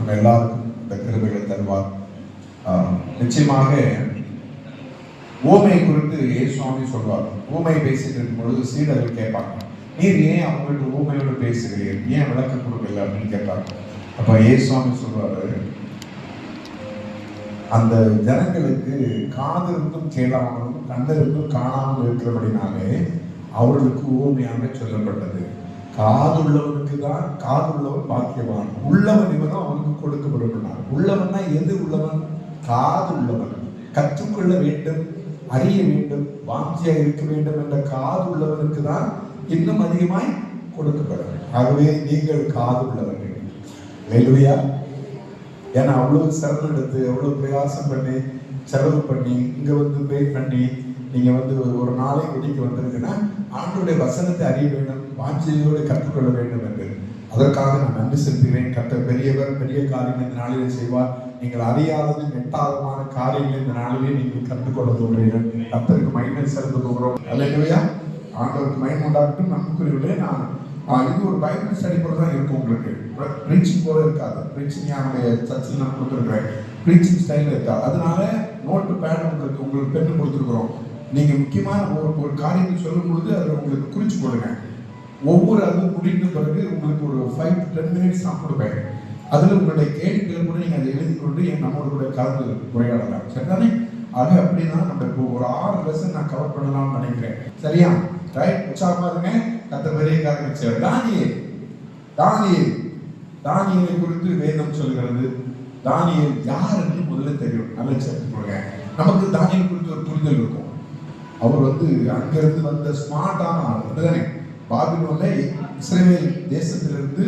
நம்ம எல்லாருக்கும் இந்த கிருபைகள் தருவார். நிச்சயமாக ஊமை குறித்து சுவாமி சொல்வார். ஊமை பேசிட்டு இருக்கும் பொழுது சீடர்கள் கேட்பாங்க, நீர் ஏன் அவங்கள்ட்ட ஊமையோடு பேசுகிறீர், ஏன் விளக்கம் கொடுக்கல அப்படின்னு கேட்பாங்க. அப்ப சுவாமி சொல்வாரு, அந்த ஜனங்களுக்கு காது இருந்தும் கேளாமலும் கண்ணு இருந்தும் காணாமல் இருக்கிறபடினாலே அவர்களுக்கு ஊமையாக சொல்லப்பட்டது. காது உள்ளவனுக்கு தான், காது உள்ளவன் பாக்கியவான், உள்ளவன் இவனும் அவனுக்கு கொடுக்கப்படுகிறான். உள்ளவன்னா எது உள்ளவன்? காது உள்ளவன். கற்றுக்கொள்ள வேண்டும், அறிய வேண்டும், வாஞ்சியா இருக்க வேண்டும் என்ற காது உள்ளவனுக்கு தான் இன்னும் அதிகமாய் கொடுக்கப்படும். ஆகவே நீங்கள் காது உள்ளவர்கள். அல்லேலூயா. ஏன்னா அவ்வளவு சிரமம் எடுத்து, அவ்வளவு பிரயாசம் பண்ணி, செலவு பண்ணி, இங்க வந்து பே பண்ணி நீங்க வந்து ஒரு நாளை ஒதுக்கி வந்திருக்குன்னா ஆண்டவருடைய வசனத்தை அறிய வேண்டும், வாஞ்சையோடு கற்றுக்கொள்ள வேண்டும் என்று. அதற்காக நான் நன்றி செலுத்துகிறேன். கர்த்தர் பெரியவர், பெரிய காரியங்கள் இந்த நாளிலே செய்வார். நீங்கள் அறியாதது எட்டாதமான காரியங்கள் இந்த நாளிலே நீங்கள் கற்றுக்கொள்ள போகிறீர்கள். கர்த்தருக்கு மகிமை செலுத்த போகிறோம். அல்லேலூயா. ஆண்டவருக்கு மகிமை உண்டாகட்டும். நமக்குள்ளே நான் இது ஒரு பைபிள் ஸ்டடி போல தான் இருக்கும். உங்களுக்கு ப்ரீச்சிங் போல இருக்காது. ப்ரீச்சிங் என்னுடைய சர்ச்சில் நான் கொடுத்துருக்கிறேன். ப்ரீச்சிங் ஸ்டைல் இருக்காது. அதனால நோட்டு பேட் உங்களுக்கு பெண்ணு கொடுத்துருக்குறோம். நீங்க முக்கியமான ஒரு காரியத்தை சொல்லும் பொழுது அதில் உங்களுக்கு குறிச்சு போடுங்க. ஒவ்வொரு அதுவும் முடிந்த பிறகு உங்களுக்கு ஒரு 5 to 10 minutes நான் கொடுப்பேன். அதில் உங்களுடைய கேள்விகள் கூட நீங்கள் அதை எழுதி கொண்டு நம்மளோட கூட கலந்து உரையாடலாம். சரிதானே? அது அப்படின்னா நம்ம இப்போ ஒரு 6 லெசன் நான் கவர் பண்ணலாம்னு நினைக்கிறேன். சரியா? ரைட். உற்சாகமா இருங்க. கர்த்தர் பெரிய காரியம் செய்வார். தானியேலை குறித்து வேதம் சொல்கிறது. தானியேல் யார் என்று முதல்ல தெரியும். நல்ல சேர்த்து கொடுங்க. நமக்கு தானியேல் குறித்து ஒரு புரிதல் இருக்கும். அவர் வந்து அங்கிருந்து வந்த ஸ்மார்ட்டான ஆள் தானே. பாபிலோன்ல இஸ்ரவேல் தேசத்திலிருந்து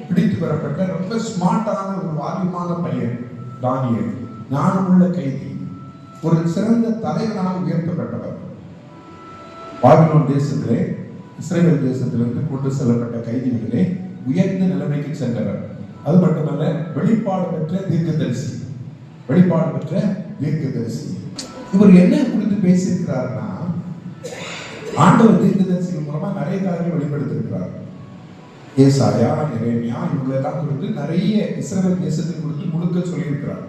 பிடித்து வரப்பட்ட ரொம்ப ஸ்மார்ட்டான ஒரு வாலிபமான பையன் தானியேல். ஞானமுள்ள கைதி, ஒரு சிறந்த தலைவனாக உயர்த்தப்பட்டவர். பாபிலோன் தேசத்திலே, இஸ்ரவேல் தேசத்திலிருந்து கொண்டு செல்லப்பட்ட கைதிகளிலே உயர்ந்த நிலைமைக்கு சென்றவர். அது மட்டுமல்ல, வெளிப்பாடு பெற்ற தீர்க்கதரிசி. இவர் என்ன குறித்து பேசியிருக்கிறார்னா, ஆண்டவர் தீர்க்கதரிசிகள் மூலமா நிறைய காரியங்கள் வெளிப்படுத்திருக்கிறார். ஏசாயா, எரேமியா இவங்களெல்லாம் குறித்து நிறைய இஸ்ரவேல் தேசத்தை குறித்து முழுக்க சொல்லியிருக்கிறார்.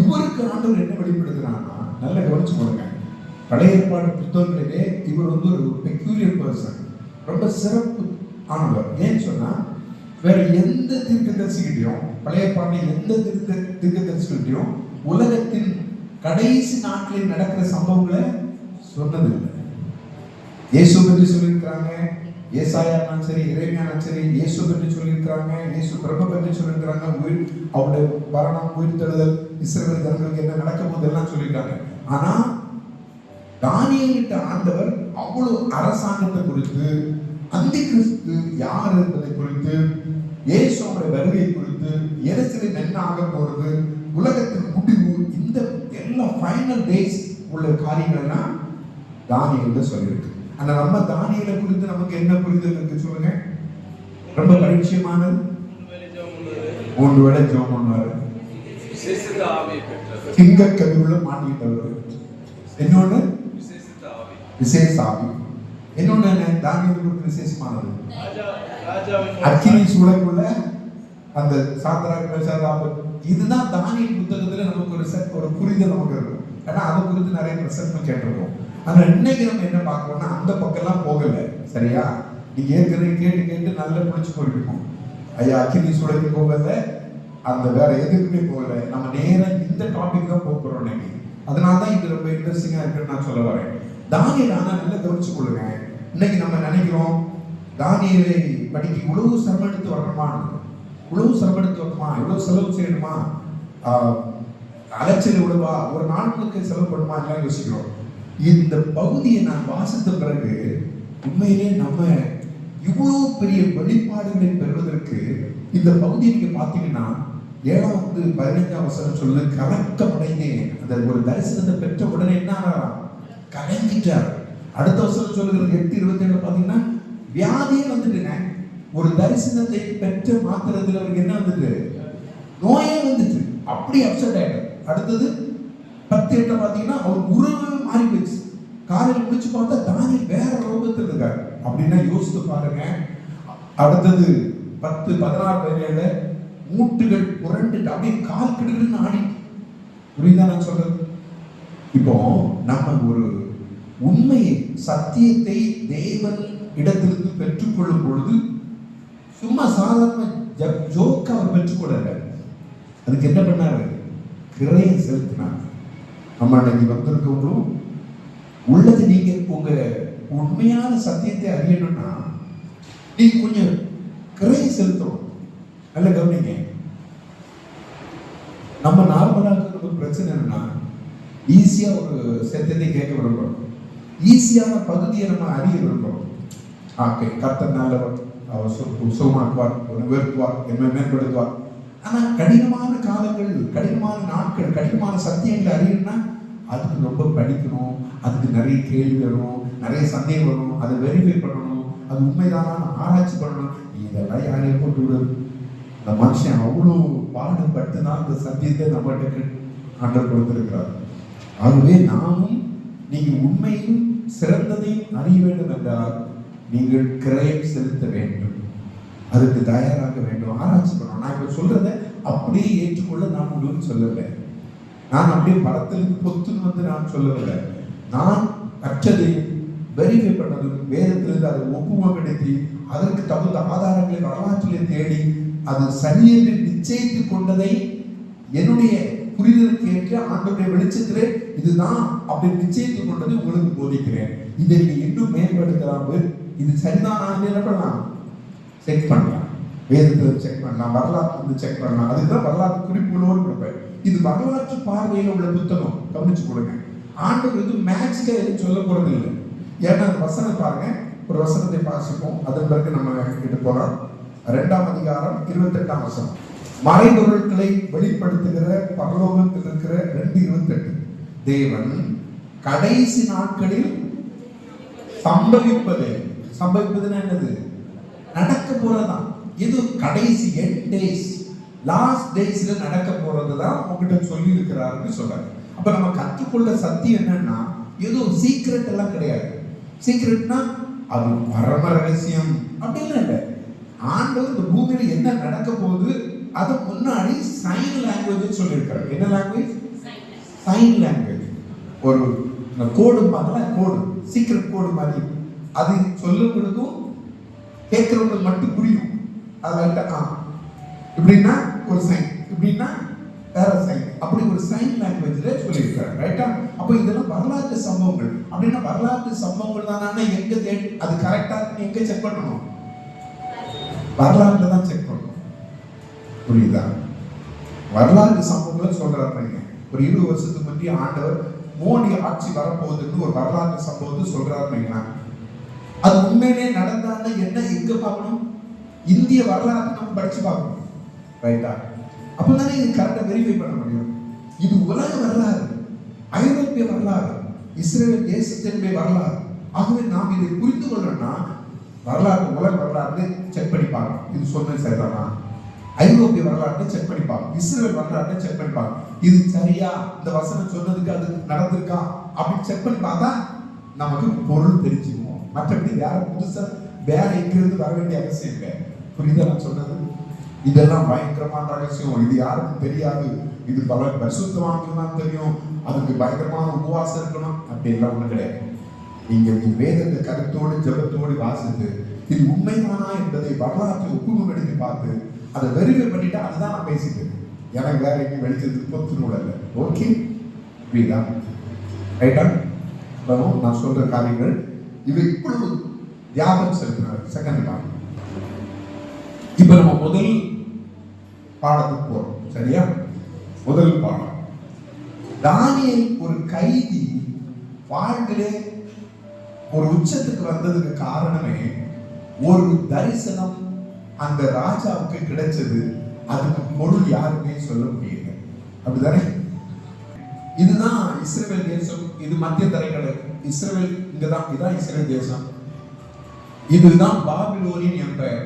இவருக்கு ஆண்டவர் என்ன வெளிப்படுத்தினார்னா, நல்ல கவனிச்சு போடுங்க. பழைய ஏற்பாடு புத்தகங்களிலே இவர் வந்து ஒரு பெக்யூலியர் பர்சன், ரொம்ப சிறப்பு ஆனவர். ஏன்னு சொன்னா, வேற எந்த தீர்க்கதரிசிகிட்டையும், பழைய ஏற்பாட்டில் எந்த தீர்க்கதரிசிகிட்டையும் உலகத்தின் கடைசி நாட்களில் நடக்கிற சம்பவங்களை சொன்னதில்லை. இயேசு பற்றி சொல்லியிருக்கிறாங்க. ஏசாயானாலும் சரி, எரேமியானாலும் சரி, இயேசு பற்றி சொல்லியிருக்கிறாங்க. இயேசு பிரபு பற்றி சொல்லியிருக்கிறாங்க. அவருடைய மரணம், உயிர்த்தெழுதல், இஸ்ரவேல் ஜனங்களுக்கு என்ன நடக்க போது எல்லாம் சொல்லியிருக்காங்க. ஆனா தானியேலிட்ட ஆண்டவர் அவ்வளவு அரசாங்கத்தை குறித்து, அந்தி கிறிஸ்து யார் என்பதை குறித்து, இயேசுவோட வருகை குறித்து, எருசலேம் என்ன ஆக போறது, உலகத்தின் முடிவு, இந்த எல்லா ஃபைனல் டேஸ் உள்ள காரியங்கள்லாம் தானியேல் சொல்லியிருக்கு. ஆனா நம்ம தானியேலை குறித்து நமக்கு என்ன புரிதல் இருக்கு சொல்லுங்க? ரொம்ப பரிச்சயமானது. 3 வேளை ஜெபம் பண்ணுவாரு. சிங்க கவிவுள்ள மாட்டிக்கிட்டவர். இன்னொன்னு விசேஷ ஆவி. இன்னொன்னு தானியேல் குறித்து விசேஷமானது, அக்கினி சூளைக்குள்ள அந்த சாத்ராக், மேஷாக், இதுதான் தானியேல் புத்தகத்துல நமக்கு ஒரு புரிதல் நமக்கு இருக்கும். ஏன்னா அதை குறித்து நிறைய பிரசங்கம் கேட்டிருக்கோம். ஆனா இன்னைக்கு நம்ம என்ன பார்க்கறோம்னா, அந்த பக்கம்லாம் போகல. சரியா? நீங்க ஏற்கனவே கேட்டு நல்லா பிடிச்சு போயிருக்கோம். ஐயா அக்கினி சூளைக்கு போகல, அந்த வேற எதுக்குமே போகல. நம்ம நேரா இந்த டாபிக் தான் போகிறோம் இன்னைக்கு. அதனாலதான் இது ரொம்ப இன்ட்ரெஸ்டிங்கா இருக்குன்னு நான் சொல்ல வரேன். தானியேல் ஆனா நல்லா கவனிச்சு கொள்ளுங்க. இன்னைக்கு நம்ம நினைக்கிறோம், தானியேலை படிக்க இவ்வளவு சிரமம் எடுத்து வரணுமா, இவ்வளவு செலவு செய்யணுமா, அலைச்சல் விடுவா, ஒரு நாட்களுக்கு செலவு பண்ணுமா எல்லாம் யோசிக்கிறோம். இந்த பகுதியை நான் வாசித்த பிறகு உண்மையிலே நம்ம இவ்வளவு பெரிய வெளிப்பாடுகளை பெறுவதற்கு இந்த பகுதியை நீங்க பாத்தீங்கன்னா, 7-15 வசனம் சொல்லுது, கலக்கம் அடைந்தேன். அந்த ஒரு தரிசனத்தை பெற்ற உடனே என்ன கலங்கிட்டார். அடுத்த வசனம் சொல்லுகிறது 8:27 பாத்தீங்கன்னா, வியாதியே வந்துட்டுங்க. ஒரு தரிசனத்தை பெற்ற மாத்திரத்தில் அவருக்கு என்ன வந்துட்டு, நோயே வந்துட்டு, அப்படி அப்செட் ஆயிட்டார். அடுத்தது 10:8 பாத்தீங்கன்னா, அவர் உறவு மாறி போச்சு. காலையில் முடிச்சு பார்த்தா தானியேல் வேற ரூபத்தில் இருக்காரு. அப்படின்னா யோசித்து பாருங்க. அடுத்தது 10-16 வரையில மூட்டுகள் புரண்டுட்டு அப்படியே கால் கிடுன்னு ஆடி. புரியுதா நான் சொல்றது? இப்போ நம்ம ஒரு உண்மையை, சத்தியத்தை தேவன் இடத்திலிருந்து பெற்றுக்கொள்ளும் பொழுது சும்மா சாதாரண ஜோக்கா அவர் பெற்றுக்கொள்ளல. அதுக்கு என்ன பண்ணாரு? கிரையை செலுத்தினார். நம்ம அன்னைக்கு வந்திருக்கவங்களும் உள்ளது, நீங்க உங்க உண்மையான சத்தியத்தை அறியணும்னா நீங்க கொஞ்சம் கிரையை செலுத்தணும். நல்ல கவனிங்க. நம்ம நார்மலாக ஒரு பிரச்சனை என்னன்னா, ஈஸியா ஒரு சத்தியத்தை கேட்க விரும்புறோம், ஈஸியான பகுதியை நம்ம அறிய விரும்புறோம். கர்த்தர் நல்லவர், அவர் சுகமாக்குவார், உயர்த்துவார், என்னை மேம்படுத்துவார். ஆனா கடினமான காலங்கள், கடினமான நாட்கள், கடினமான சத்தியங்களை அறியணும்னா அதுக்கு ரொம்ப படிக்கணும், அதுக்கு நிறைய கேள்வி வரும், நிறைய சந்தேகம் வரும், அதை வெரிஃபை பண்ணணும், அது உண்மைதானா ஆராய்ச்சி பண்ணணும். இதெல்லாம் யாரையும் போட்டு விடுறது? இந்த மனுஷன் அவ்வளோ பாடுபட்டு தான் இந்த சத்தியத்தை நம்மகிட்ட ஆண்டவர் கொடுத்திருக்கிறார். ஆகவே நாமும் நீங்கள் உண்மையும் சிறந்ததையும் அறிய வேண்டும் என்றால் நீங்கள் கிரயம் செலுத்த வேண்டும், அதுக்கு தயாராக வேண்டும், ஆராய்ச்சி பண்ணணும். நான் இப்ப சொல்றதை அப்படியே ஏற்றுக்கொள்ள நான் உங்களுக்கு சொல்லவில்லை, நான் அப்படியே படத்திலிருந்து பொத்துன்னு வந்து நான் சொல்லவில்லை. நான் கற்றதையும் வெரிஃபை பண்ணதும் வேதத்திலிருந்து அதை ஒப்புமைப்படுத்தி அதற்கு தகுந்த ஆதாரங்களை வரலாற்றிலே தேடி அது சரியென்று நிச்சயித்து கொண்டதை என்னுடைய புரிதலுக்கு ஏற்ற ஆண்டவருடைய வெளிச்சத்திலே இதுதான் அப்படி நிச்சயித்து கொண்டதை உங்களுக்கு போதிக்கிறேன். இதை நீங்க இன்னும் மேம்படுத்தலாம். இது சரிதான், என்ன பண்ணலாம்? செக் பண்ணலாம், வேதத்தில் செக் பண்ணலாம், வரலாற்று செக் பண்ணலாம். அதுதான் வரலாற்று குறிப்புகளோடு கொடுப்பேன். இது வரலாற்று பார்வையில் உள்ள புத்தகம், கவனிச்சு கொடுங்க. ஆண்டவர் இது மேஜிக்கா எதுவும் சொல்ல போறது இல்லை. ஏன்னா வசனம் பாருங்க, ஒரு வசனத்தை வாசிப்போம், அதன் பிறகு நம்ம கிட்ட போறோம். 2ஆம் அதிகாரம் 28ஆம் வசனம். மறைபொருட்களை வெளிப்படுத்துகிற பரலோகத்தில் இருக்கிற 2:28. தேவன் கடைசி நாட்களில் சம்பவிப்பதுன்னா என்னது? நடக்க போறதுதான். இது கடைசி எண்ட் டேஸ், லாஸ்ட் டேஸ்ல நடக்க போறதுதான் உங்ககிட்ட சொல்லி இருக்கிறாருன்னு சொல்றாரு. அப்ப நம்ம கற்றுக்கொள்ள சத்தியம் என்னன்னா, ஏதோ சீக்ரெட் எல்லாம் கிடையாது. சீக்ரெட்னா அது பரம ரகசியம் அப்படின்னு இல்லை. ஆண்டவர் இந்த பூமியில என்ன நடக்க போகுது அது முன்னாடி சைன் லாங்குவேஜ் சொல்லியிருக்காரு. என்ன லாங்குவேஜ்? Sign language. ஒரு கோடு பார்க்கல, கோடு, சீக்ரெட் கோடு மாதிரி. அது சொல்லும் பொழுதும் கேட்கிறவங்களுக்கு மட்டும் புரியும். அது இப்படின்னா ஒரு சைன், இப்படின்னா வேற சைன், அப்படி ஒரு சைன் லாங்குவேஜ்ல சொல்லியிருக்காரு. ரைட்டா? அப்போ இதெல்லாம் வரலாற்று சம்பவங்கள். அப்படின்னா வரலாற்று சம்பவங்கள் தானே எங்க தேடி அது கரெக்டா இருக்குன்னு எங்க செக் பண்ணணும்? வரலாற்றுல தான் செக் பண்ணணும். புரியுதா? வரலாற்று சம்பவங்களை சொல்றாங்க. ஒரு 20 வருஷத்துக்கு முந்தைய ஆண்டவர் மோடி ஆட்சி வரப்போகுதுன்னு ஒரு வரலாற்று சம்பவத்தை சொல்றாருன்னா அது உண்மையிலே நடந்தாலும் என்ன எங்க பார்க்கணும்? இந்திய வரலாற்று நம்ம படிச்சு பார்க்கணும். ரைட்டா? அப்பதானே இது கரெக்டா வெரிஃபை பண்ண முடியும். இது உலக வரலாறு, ஐரோப்பிய வரலாறு, இஸ்ரேல் தேசத்தினுடைய வரலாறு. ஆகவே நாம் இதை புரிந்து கொள்ளணும்னா வரலாறு, உலக வரலாறு செக் பண்ணி பார்க்கணும். இது சொன்னது சரிதானா? ஐரோப்பிய வரலாற்றை செக் பண்ணி பார்க்கணும், இஸ்ரேல் வரலாற்றை செக் பண்ணி பார்க்கணும். இது சரியா, இந்த வசனம் சொன்னதுக்கு அது நடந்திருக்கா அப்படின்னு செக் பண்ணி பார்த்தா நமக்கு பொருள் தெரிஞ்சுக்குவோம். மற்றபடி வேற புதுசா வேற எங்கிருந்து வர வேண்டிய அவசியம் இல்லை. புரியுதா நான் சொன்னது? இதெல்லாம் பயங்கரமான ரகசியம், இது யாருக்கும் தெரியாது. இது பல பரிசுத்தவான்களுக்கு தான் தெரியும், அதுக்கு பயங்கரமான உபவாசம் இருக்கணும், அப்படி எல்லாம் ஒண்ணு கிடையாது. நீங்க வேதத்தை கருத்தோடு ஜெபத்தோடு வாசித்து இது உண்மைதானா என்பதை வரலாற்றை ஒப்புமைப்படுத்தி பார்த்து அதை வெரிஃபை பண்ணிட்டா அதுதான் நான் பேசிட்டு எனக்கு வேற எங்கேயும் வெளிச்சத்துக்கு பொத்துணூல் இல்லை. ஓகே, புரியுதா? ரைட்டா? நான் சொல்ற காரியங்கள் இவை இப்பொழுது தியாகம் செலுத்தினார். Second part. இப்ப நம்ம முதல் பாடத்துக்கு போறோம். சரியா? முதல் பாடம், தானியேல் ஒரு கைதி வாழ்விலே ஒரு உச்சத்துக்கு வந்ததுக்கு காரணமே ஒரு தரிசனம் அந்த ராஜாவுக்கு கிடைச்சது. அதுக்கு பொருள் யாருமே சொல்ல முடியல. அப்படிதானே? இதுதான் இஸ்ரவேல் தேசம். இது மத்திய தரைக்கடல். இஸ்ரவேல் இங்கதான், இதுதான் இஸ்ரவேல் தேசம். இதுதான் பாபிலோனியன் எம்பையர்,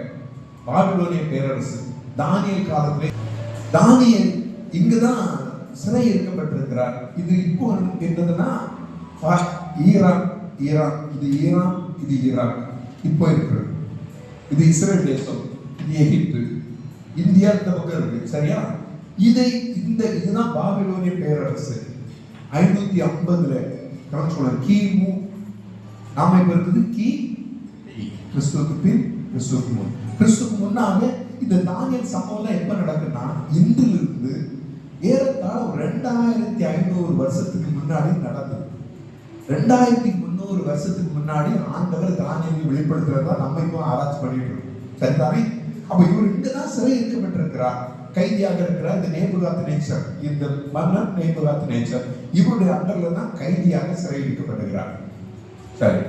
பாபிலோனிய பேரரசு. தானியேல் காலத்திலே தானியேல் இங்குதான் சிறை இருக்கப்பட்டிருக்கிறார். இது இப்போ என்னதுன்னா ஈரான், இது ஈரான், இது ஈராக் இப்போ இருக்கிறது. இது இஸ்ரேல் தேசம், இது எகிப்து, இந்தியா இந்த பக்கம் இருக்கு, சரியா? இதுதான் பாபிலோனிய பேரரசு. 550 கிமு. நாம இப்ப இருக்குது கிறிஸ்துவுக்கு பின், கிறிஸ்துவுக்கு முன். கிறிஸ்துவுக்கு முன்னாக இந்த தானியேல் சம்பவம் எப்ப நடக்குன்னா, இன்றிலிருந்து ஏறத்தாழ 2500 வருஷத்துக்கு முன்னாடி நடந்தது. 2300 வருஷத்துக்கு முன்னாடி ஆண்டவர் தானியேலை வெளிப்படுத்துறதா நம்ம இப்போ ஆராய்ச்சி பண்ணிட்டு இருக்கோம், சரிதானே? அப்ப இவர் இங்கதான் சிறை இருக்கப்பட்டிருக்கிறார், கைதியாக இருக்கிறார். இந்த நேபுகாத்நேச்சர், இந்த மன்னன் நேபுகாத்நேச்சர், இவருடைய அண்டர்ல தான் கைதியாக சிறை இருக்கப்படுகிறார். சரி,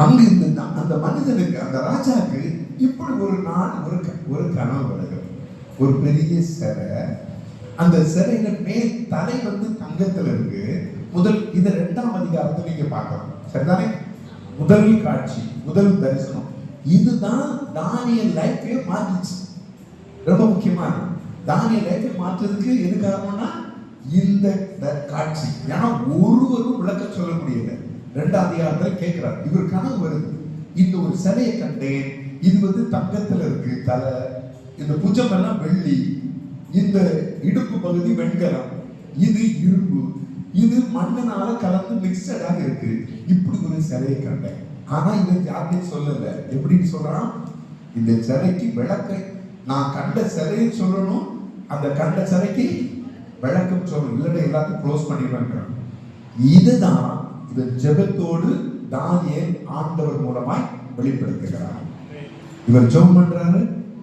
அங்கு அந்த மனிதனுக்கு, அந்த ராஜாக்கு இப்படி ஒரு நாள் ஒரு கனவு வருகிறது. ஒரு பெரிய சிறை, அந்த சிறையில மேல் தலை தங்கத்துல இருக்கு. இது 2ஆம் அதிகாரத்தை நீங்க பார்க்கலாம், சரிதானே? முதல் காட்சி, முதல் தரிசனம். இதுதான் தானியேல் லைஃபே மாற்றுச்சு. ரொம்ப முக்கியமான தானியேல் லைஃபை மாற்றுறதுக்கு எது காரணம்னா இந்த காட்சி. ஏன்னா ஒருவரும் விளக்க சொல்ல முடியல. 2ஆம் அதிகாரத்தில் கேட்கிறார், இவர் கனவு வருது, இந்த ஒரு சிலையை கண்டேன், இது தங்கத்துல இருக்கு தலை, இந்த புஜம் எல்லாம் வெள்ளி, இந்த இடுப்பு பகுதி வெண்கலம், இது இரும்பு, இது மண்ணனால கலந்து மிக்சடாக இருக்கு. இப்படி ஒரு சிலையை கண்டேன். ஆனா இதை யார்கிட்டையும் சொல்லல. எப்படின்னு சொல்றான், இந்த சிலைக்கு விளக்கை, நான் கண்ட சிலையை சொல்லணும், அந்த கண்ட சிலைக்கு விளக்கம் சொல்லணும், இல்லைன்னா எல்லாத்தையும் க்ளோஸ் பண்ணிடுவாங்க. இதுதான் இந்த ஜெபத்தோடு தானியேல் ஆண்டவர் மூலமாய் வெளிப்படுத்துகிறார். இவர் ஜெபம் பண்றாரு,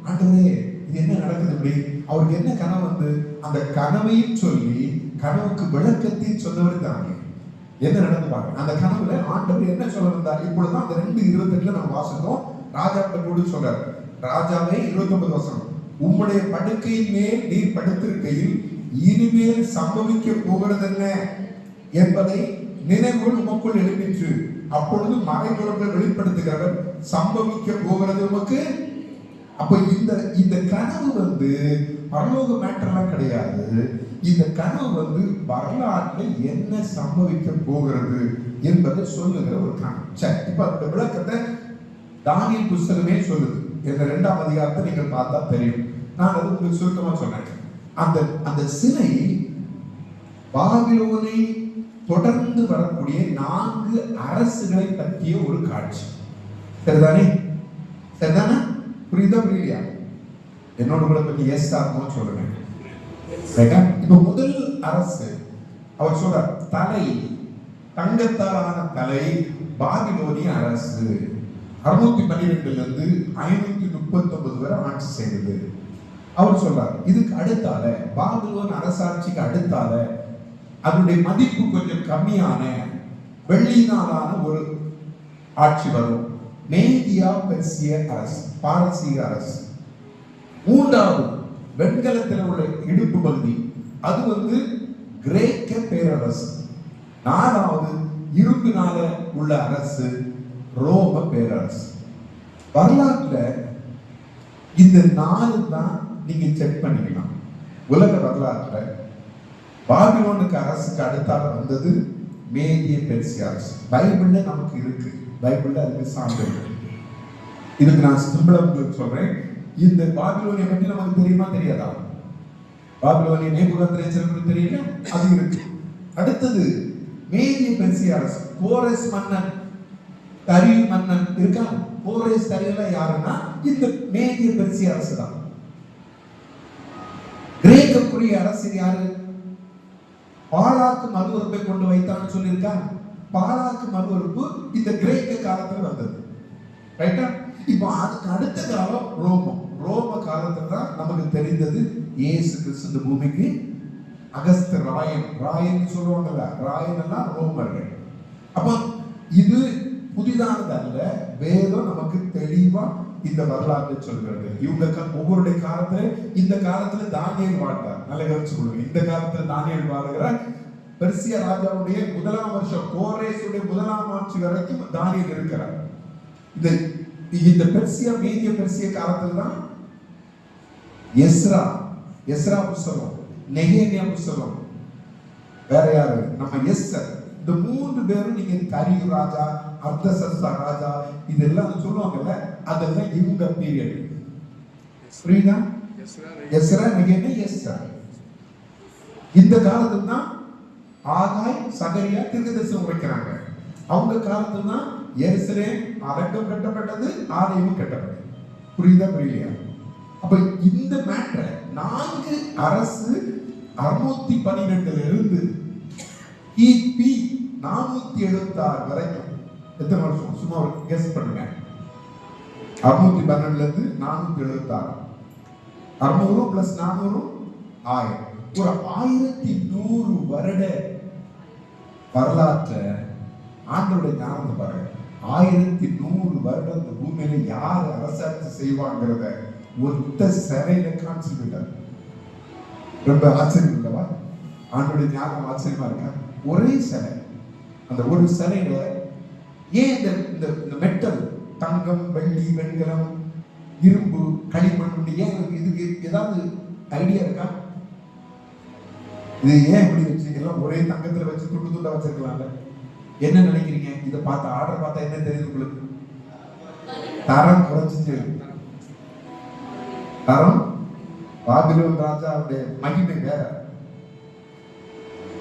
ஆண்டவரே இது என்ன நடக்குது இப்படி? அவருக்கு என்ன கனவு அந்த கனவையும் சொல்லி கனவுக்கு விளக்கத்தையும் சொன்னவர் தானே. என்ன நடந்து பாருங்க, அந்த கனவுல ஆண்டவர் என்ன சொல்ல வந்தார்? இப்பொழுதுதான் அந்த 2:28 நம்ம வாசித்தோம். ராஜா கூட சொல்றாரு, ராஜாவே 29 வருஷம் உம்முடைய படுக்கையின் மேல் நீர் படுத்திருக்கையில் இனிமேல் சம்பவிக்க போகிறது என்ன என்பதை நினைவுகள் உமக்குள் எழுப்பிற்று. அப்பொழுது மறைபொருள்கள் வெளிப்படுத்துகிறவர் சம்பவிக்க போகிறது உமக்கு. அப்ப இந்த கனவு பரலோக மேட்டர்லாம் கிடையாது. இந்த கனவு வரலாற்றில் என்ன சம்பவிக்க போகிறது என்பதை சொல்லுகிற ஒரு கனவு. சரி, இப்ப அந்த விளக்கத்தை தானியேல் புஸ்தகமே சொல்லுது. இந்த 2ஆம் அதிகாரத்தை நீங்கள் பார்த்தா தெரியும். நான் அது உங்களுக்கு சுருக்கமா சொன்னேன். அந்த சிலை பாபிலோனை தொடர்ந்து வரக்கூடிய 4 அரசுகளை பற்றிய ஒரு காட்சி. சரிதானே? சரிதானே? புரியுதா புரியலையா? என்னோட கூட கொஞ்சம் எஸ் ஆகுமோ சொல்லுங்க. இப்ப முதல் அரசு அவர் சொல்ற தலை, தங்கத்தாலான தலை, பாபிலோனிய அரசு 612 இருந்து 539 வரை ஆட்சி செய்தது. அவர் சொல்றார், இதுக்கு அடுத்தால பாபிலோன் அரசாட்சிக்கு அடுத்தால அதனுடைய மதிப்பு கொஞ்சம் கம்மியான வெள்ளினாலான ஒரு ஆட்சி வரும். மேதியா பெர்சிய அரசு, பாரசீக அரசு. 3வது வெண்கலத்தில் உள்ள இடுப்பு பகுதி, அது கிரேக்க பேரரசு. 4வது இரும்பினால உள்ள அரசு, ரோம பேரரசு. வரலாற்றுல இந்த 4 தான் நீங்க செக் பண்ணிக்கலாம். உலக வரலாற்றுல பாபிலோனுக்கு அரசுக்கு அடுத்தால வந்தது மேதிய பெர்சிய அரசு. பைபிள்ல நமக்கு இருக்கு, பைபிள்ல அதுக்கு சான்று. இதுக்கு நான் சிம்பிளா உங்களுக்கு சொல்றேன். இந்த பாபிலோனிய பற்றி நமக்கு தெரியுமா தெரியாதா? பாபிலோனிய நேபுகாத்நேச்சர் தெரியல, அது இருக்கு. அடுத்தது மேதிய பெர்சிய அரசு, கோரேஸ் மன்னன், தரியு மன்னன் இருக்கா? கோரேஸ் தரியல யாருன்னா இந்த மேதிய பெர்சிய அரசு தான். கிரேக்கக்குரிய அரசு யாரு? பாலாக்கு மறுவறுப்பை கொண்டு வைத்தான்னு சொல்லியிருக்கா. பாலாக்கு மறுவறுப்பு இந்த கிரேக்க காலத்துல வந்தது, ரைட்டா? இப்போ அதுக்கு அடுத்த காலம் ரோமம். ரோம காலத்துல தான் நமக்கு தெரிந்தது இயேசு கிறிஸ்து இந்த பூமிக்கு அகஸ்த ராயன் சொல்லுவாங்கல்ல, ராயன் எல்லாம் ரோமர்கள். அப்போ இது புதிதானது அல்ல, வேதம் நமக்கு தெளிவா இந்த வரலாற்றை சொல்கிறது. இவங்க ஒவ்வொருடைய காலத்துல, இந்த காலத்துல தானியேல் வாழ்ந்தார். நல்ல கவனிச்சு கொள்ளுங்க, இந்த காலத்துல தானியேல் வாழ்கிறார். பெர்சியா ராஜாவுடைய 1ஆம் வருஷம், கோரேசுடைய 1ஆம் ஆட்சி வரைக்கும் தானியேல் இருக்கிறார். இந்த பெர்சியா, மேதிய பெர்சிய காலத்துல தான் எஸ்ரா புஸ்தகம், நெகேமியா புஸ்தகம், வேற யாரு? நம்ம எஸ்தர் இந்த 3 பேரும் நீங்க தரியு ராஜா, அர்தசஷ்டா ராஜா இதெல்லாம் சொல்லுவாங்கல்ல, அதெல்லாம் இவங்க பீரியட். புரியுதா? எஸ்ரா, நெகேமியா, எஸ்ரா. இந்த காலத்துல தான் ஆகாய், சகரியா தீர்க்கதரிசனம் உரைக்கிறாங்க. அவங்க காலத்துல தான் எருசலேம் அரங்கம் கட்டப்பட்டது, ஆலயமும் கட்டப்பட்டது. புரியுதா புரியலையா? அப்ப இந்த மேட்டர் 4 அரசு 612 இருந்து கிபி 476 வரைக்கும் எத்தனை வருஷம்? சும்மா ஒரு கெஸ் பண்ணுங்க. 612 இருந்து 476, 600 பிளஸ் 400 1000, ஒரு 1100 வருட வரலாற்றை ஆண்டவருடைய ஞானத்தை பாருங்க. 1100 வருடம் இந்த பூமியில யார் அரசாட்சி செய்வாங்கிறத ஒத்த சிறையில கான்செப்ட். ரொம்ப ஆச்சரியம் இல்லவா? ஆண்டோட ஞானம் ஆச்சரியமா இருக்கா? ஒரே சிலை, அந்த ஒரு சிலையில ஏன் இந்த மெட்டல், தங்கம், வெள்ளி, வெண்கலம், இரும்பு, களிமண், ஏன் இதுக்கு ஏதாவது ஐடியா இருக்கா? இது ஏன் இப்படி வச்சு எல்லாம் ஒரே தங்கத்துல வச்சு துண்டு துண்டா வச்சிருக்கலாம்ல? என்ன நினைக்கிறீங்க? இதை பார்த்த ஆர்டர் பார்த்தா என்ன தெரியுது உங்களுக்கு? தரம் குறைஞ்சிட்டு, தரம். பாபிலோன் ராஜா அவருடைய மகிமை வேற,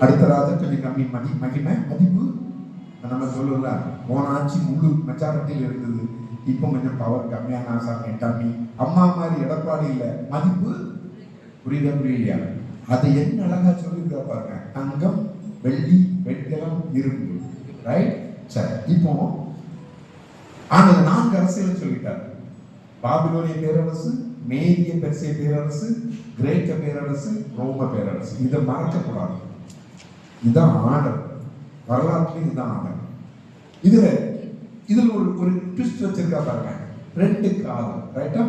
அடுத்த ராஜா கொஞ்சம் கம்மி மகிமை மதிப்பு. நம்ம சொல்லல, போன ஆட்சி முழு மெஜாரிட்டியில் இருந்தது, இப்போ கொஞ்சம் பவர் கம்மியான ஆசாமி டம்மி, அம்மா மாதிரி எடப்பாடி இல்ல, மதிப்பு. புரியுதா புரியலையா? அதை என்ன அழகா சொல்லியிருக்கா பாருங்க. தங்கம், வெள்ளி, வெண்கலம், இரும்பு. ரைட்? சரி, இப்போ ஆண்டவர் 4 அரசியலை சொல்லிட்டார். பாபிலோனிய பேரரசு, மேதிய பெர்சிய பேரரசு, கிரேக்க பேரரசு, ரோம பேரரசு. இதை மறக்கக்கூடாது. இதுதான் ஆண்டவர் வரலாற்று, இதுதான் ஆண்டவர். இதுல ஒரு ட்விஸ்ட் வச்சிருக்கா பாருங்க. 2 கால், ரைட்டா?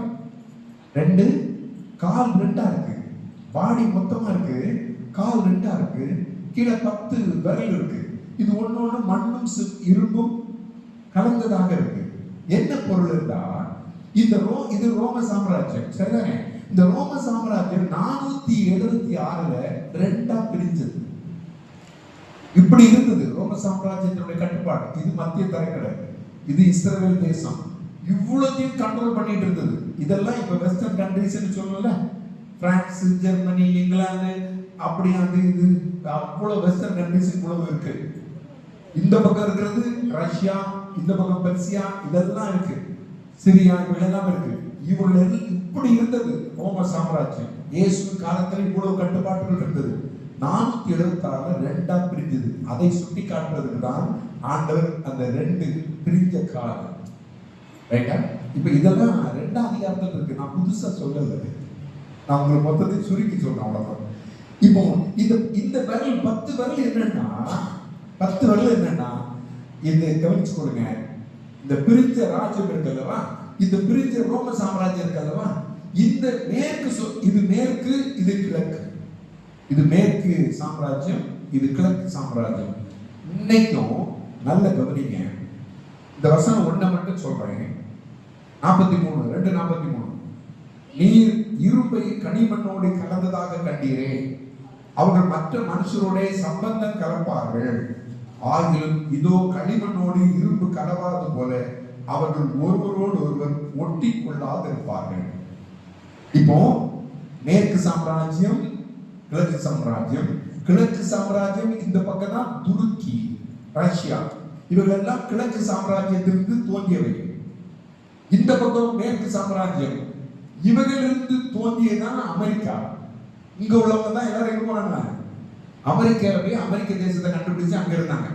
2 கால் 2ஆ இருக்கு, பாடி மொத்தமா இருக்கு, கால் 2ஆ இருக்கு, கீழே 10 விரல் இருக்கு. இது ஒன்னொன்னு மண்ணும் இரும்பும் கலந்ததாக இருக்கு. என்ன பொருள் இருந்தா, இது ரோம சாம்ராஜ்யம், சரிதானே? இந்த ரோம சாம்ராஜ்யம் 476ல 2ஆ பிரிஞ்சது. இப்படி இருந்தது ரோம சாம்ராஜ்யத்தினுடைய கட்டுப்பாடு. இது மத்திய தரைக்கடல், இது இஸ்ரேல் தேசம், இவ்வளத்தையும் கண்ட்ரோல் பண்ணிட்டு இருந்தது. இதெல்லாம் இப்ப வெஸ்டர்ன் கண்ட்ரிஸ் சொல்லல, பிரான்ஸ், ஜெர்மனி, இங்கிலாந்து, அப்படி அது இது அவ்வளவு வெஸ்டர்ன் கண்ட்ரிஸ் இவ்வளவு இருக்கு. இந்த பக்கம் இருக்கிறது ரஷ்யா, இந்த பக்கம் பெர்சியா, இதெல்லாம் இருக்கு, சிரியா, இதெல்லாம் இருக்கு. இவர்கள் இப்படி இருந்தது ரோம சாம்ராஜ்யம். இயேசு காலத்தில் இவ்வளவு கட்டுப்பாடுகள் இருந்தது. 476ல 2ஆ பிரிஞ்சது. அதை சுட்டி காட்டுறதுக்கு தான் ஆண்டவர் அந்த 2 பிரிஞ்ச காலம். ரைட்டா? இப்ப இதெல்லாம் 2ஆம் அதிகாரத்தில் இருக்கு. நான் புதுசா சொல்லல, நான் உங்களுக்கு மொத்தத்தை சுருக்கி சொல்றேன், அவ்வளவுதான். இப்போ இந்த விரல் 10 விரல் என்னன்னா, 10 விரல் என்னன்னா, இதை கவனிச்சு கொடுங்க. இந்த பிரிஞ்ச ராஜ்யம் இருக்கல்லவா, இந்த பிரிஞ்ச ரோம சாம்ராஜ்யம் இருக்கல்லவா, இந்த மேற்கு, இது மேற்கு, இது கிழக்கு. இது மேற்கு சாம்ராஜ்யம், இது கிழக்கு சாம்ராஜ்யம். இன்னைக்கும் நல்ல கவனிங்க, இந்த வசனம் 1 மட்டும் சொல்றேன். 43, 2:43. நீர் இரும்பை கனிமண்ணோடு கலந்ததாக கண்டீரே, அவர்கள் மற்ற மனுஷரோட சம்பந்தம் கலப்பார்கள், ஆகிலும் இதோ களிமண்ணோடு இரும்பு கலவாது போல அவர்கள் ஒருவரோடு ஒருவர் ஒட்டி கொள்ளாது இருப்பார்கள். இப்போ மேற்கு சாம்ராஜ்யம், கிழக்கு சாம்ராஜ்யம். கிழக்கு சாம்ராஜ்யம் இந்த பக்கம் தான் துருக்கி, ரஷ்யா, இவர்கள் எல்லாம் கிழக்கு சாம்ராஜ்யத்திலிருந்து தோன்றியவை. இந்த பக்கம் மேற்கு சாம்ராஜ்யம், இவர்களிலிருந்து தோன்றியதான் அமெரிக்கா. இங்க உள்ளவங்க தான் எல்லாரும் எங்க போனாங்க? அமெரிக்கால போய் அமெரிக்க தேசத்தை கண்டுபிடிச்சு அங்க இருந்தாங்க.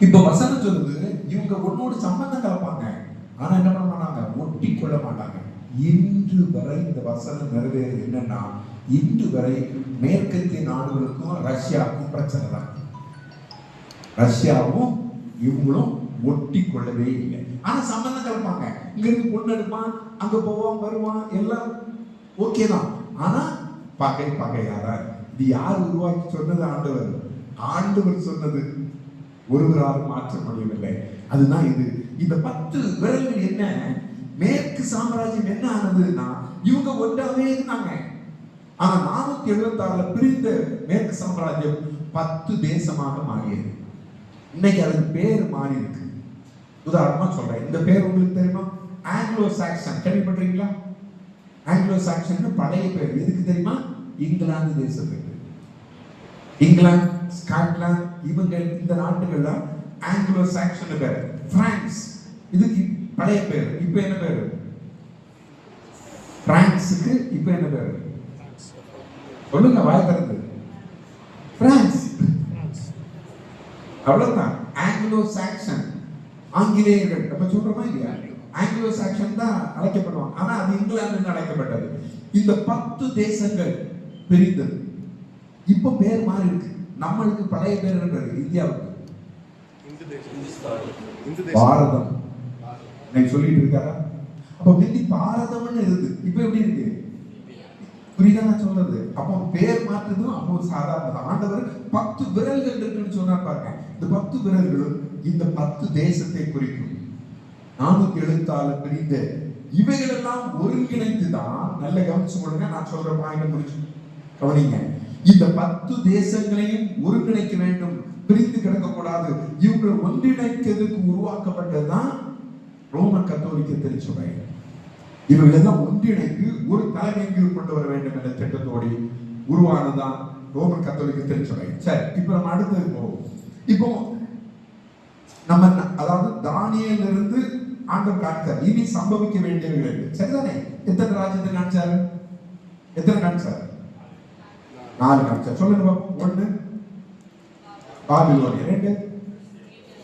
இப்ப வசனம் சொல்லுது, இவங்க ஒன்னோடு சம்பந்தம் கலப்பாங்க, ஆனா என்ன பண்ண மாட்டாங்க? ஒட்டி கொள்ள மாட்டாங்க. இன்று வரை இந்த வசனம் நிறைவேறது என்னன்னா, இன்று வரை மேற்கத்திய நாடுகளுக்கும் ரஷ்யாவுக்கும் பிரச்சனை தான். ரஷ்யாவும் இவங்களும் ஒட்டி கொள்ளவே இல்லை, ஆனா சம்பந்தம் கலப்பாங்க. இங்க இருந்து பொண்ணு எடுப்பான், அங்க போவான், வருவான், எல்லாம் ஓகே தான். ஆனா பகையாதான். இது யார் உருவாக்கி சொன்னது? ஆண்டவர். ஆண்டவர் சொன்னது ஒருவரால் மாற்ற முடியவில்லை. அதுதான் இது. இந்த 10 விரல்கள் என்ன, மேற்கு சாம்ராஜ்யம் என்ன ஆனதுன்னா, இவங்க ஒன்றாவே இருந்தாங்க. ஆனா 476ல பிரிந்த மேற்கு சாம்ராஜ்யம் 10 தேசமாக மாறியது. இன்னைக்கு அதுக்கு பேர் மாறி இருக்கு. உதாரணமா சொல்றேன், இந்த பேர் உங்களுக்கு தெரியுமா? Anglo Saxon. கேள்விப்பட்டிருக்கீங்களா? ஆங்கிலோ சாக்சன் பழைய பேர். எதுக்கு தெரியுமா? இங்கிலாந்து தேசத்துக்கு. இங்கிலாந்து, ஸ்காட்லாந்து, இவங்க இந்த நாட்டுகள் தான் ஆங்கிலோ சாக்சன் பேர். பிரான்ஸ் இதுக்கு பழைய பேர். இப்ப என்ன பேரு? பிரான்ஸுக்கு இப்ப என்ன பேரு? சொல்லுங்க, வாய் திறந்து. பிரான்ஸ். அவ்வளவுதான். ஆங்கிலோ சாக்சன், ஆங்கிலேயர்கள் நம்ம சொல்றோமா இல்லையா? ஆங்கிலோ சாக்சன் தான் அழைக்கப்படுவாங்க. ஆனா அது இங்கிலாந்து அழைக்கப்பட்டது. இந்த 10 தேசங்கள் பிரிந்தது. இப்ப பேர் மாறி இருக்கு. நம்மளுக்கு பழைய பேர் என்ன பேரு? இந்தியாவுக்கு பாரதம். நீங்க சொல்லிட்டு இருக்காரா? அப்ப முந்தி பாரதம்னு இருக்கு, இப்ப எப்படி இருக்கு? புரியுதா நான் சொல்றது? அப்போ பேர் மாற்றுறதும் அப்போ சாதாரண. ஆண்டவர் 10 விரல்கள் இருக்குன்னு சொன்னார் பாருங்க. இந்த 10 விரல்களும் இந்த 10 தேசத்தை குறிக்கும். 4 பிரிந்த இவைகள் எல்லாம் ஒருங்கிணைத்துதான், நல்ல கவனிச்சு கொடுங்க, நான் சொல்ற பாயிண்ட் முடிச்சு கவனிங்க. இந்த 10 தேசங்களையும் ஒருங்கிணைக்க வேண்டும், பிரித்து கிடக்கக்கூடாது. இவங்களை ஒன்றிணைக்கிறதுக்கு உருவாக்கப்பட்டதுதான் ரோமன் கத்தோலிக்க திருச்சபை. இவர்களெல்லாம் ஒன்றிணைத்து ஒரு தலைமைக்கு கொண்டு வர வேண்டும் என்ற திட்டத்தோடு உருவானதுதான் ரோமன் கத்தோலிக்க திருச்சபை. சரி, இப்ப நம்ம அடுத்தது போவோம். இப்போ நம்ம அதாவது தானியேல் இருந்து ஆண்டவர் காண்பார் இனி சம்பவிக்க வேண்டியவர்கள். சரிதானே? எத்தனை ராஜ்யத்தை காண்பாரு? எத்தனை காண்பாரு? 4 காண்பார். சொல்லுங்க பாப்போம். 1 பாபிலோனியா, 2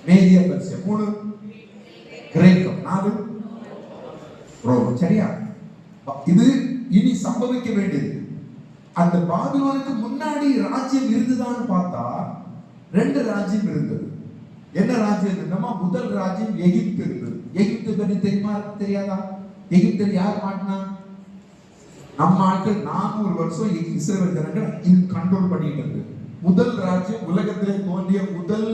மேதியா பெர்சியா, 3 கிரேக்கம், 4 ரோம். சரியா? இது இனி சம்பவிக்க வேண்டியது. அந்த பாபிலோனுக்கு முன்னாடி ராஜ்யம் இருந்துதான்னு பார்த்தா 2 ராஜ்யம் இருந்தது. என்ன ராஜ்யம் இருந்தமா? முதல் ராஜ்யம் எகிப்து இருந்தது. எகிப்து பற்றி தெரியுமா தெரியாதா? எகிப்தில் யார் மாட்டினா? நம்ம ஆட்கள் 400 வருஷம் இஸ்ரவேல் ஜனங்கள் இது கண்ட்ரோல் பண்ணிட்டு இருக்கு. முதல் ராஜ்யம் உலகத்திலே தோன்றிய முதல்,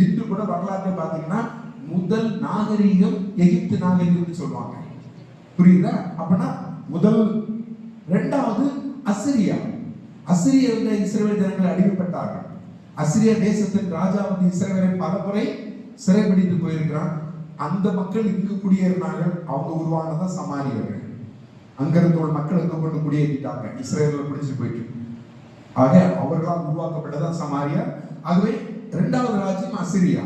இன்று கூட வரலாற்றை பார்த்தீங்கன்னா முதல் நாகரீகம் எகிப்து நாகரீகம் சொல்லுவாங்க. புரியுதா? அப்பனா முதல். 2வது அசிரியா. அசிரியா இஸ்ரவேல் ஜனங்கள் அடிமைப்பட்டார்கள். அசிரியா தேசத்தின் ராஜா வந்து இஸ்ரவேலை பலமுறை சிறைபிடித்து போயிருக்கிறான். அந்த மக்கள் இங்கு குடியேறினார்கள். அவங்க உருவானதான் சமாரியர்கள். அங்கிருந்து ஒரு மக்கள் இங்க கொண்டு குடியேற்றிட்டாங்க, இஸ்ரவேலை பிடிச்சு போயிட்டு. ஆக அவர்களால் உருவாக்கப்பட்டதான் சமாரியா. ஆகவே 2வது ராஜ்யம் அசிரியா.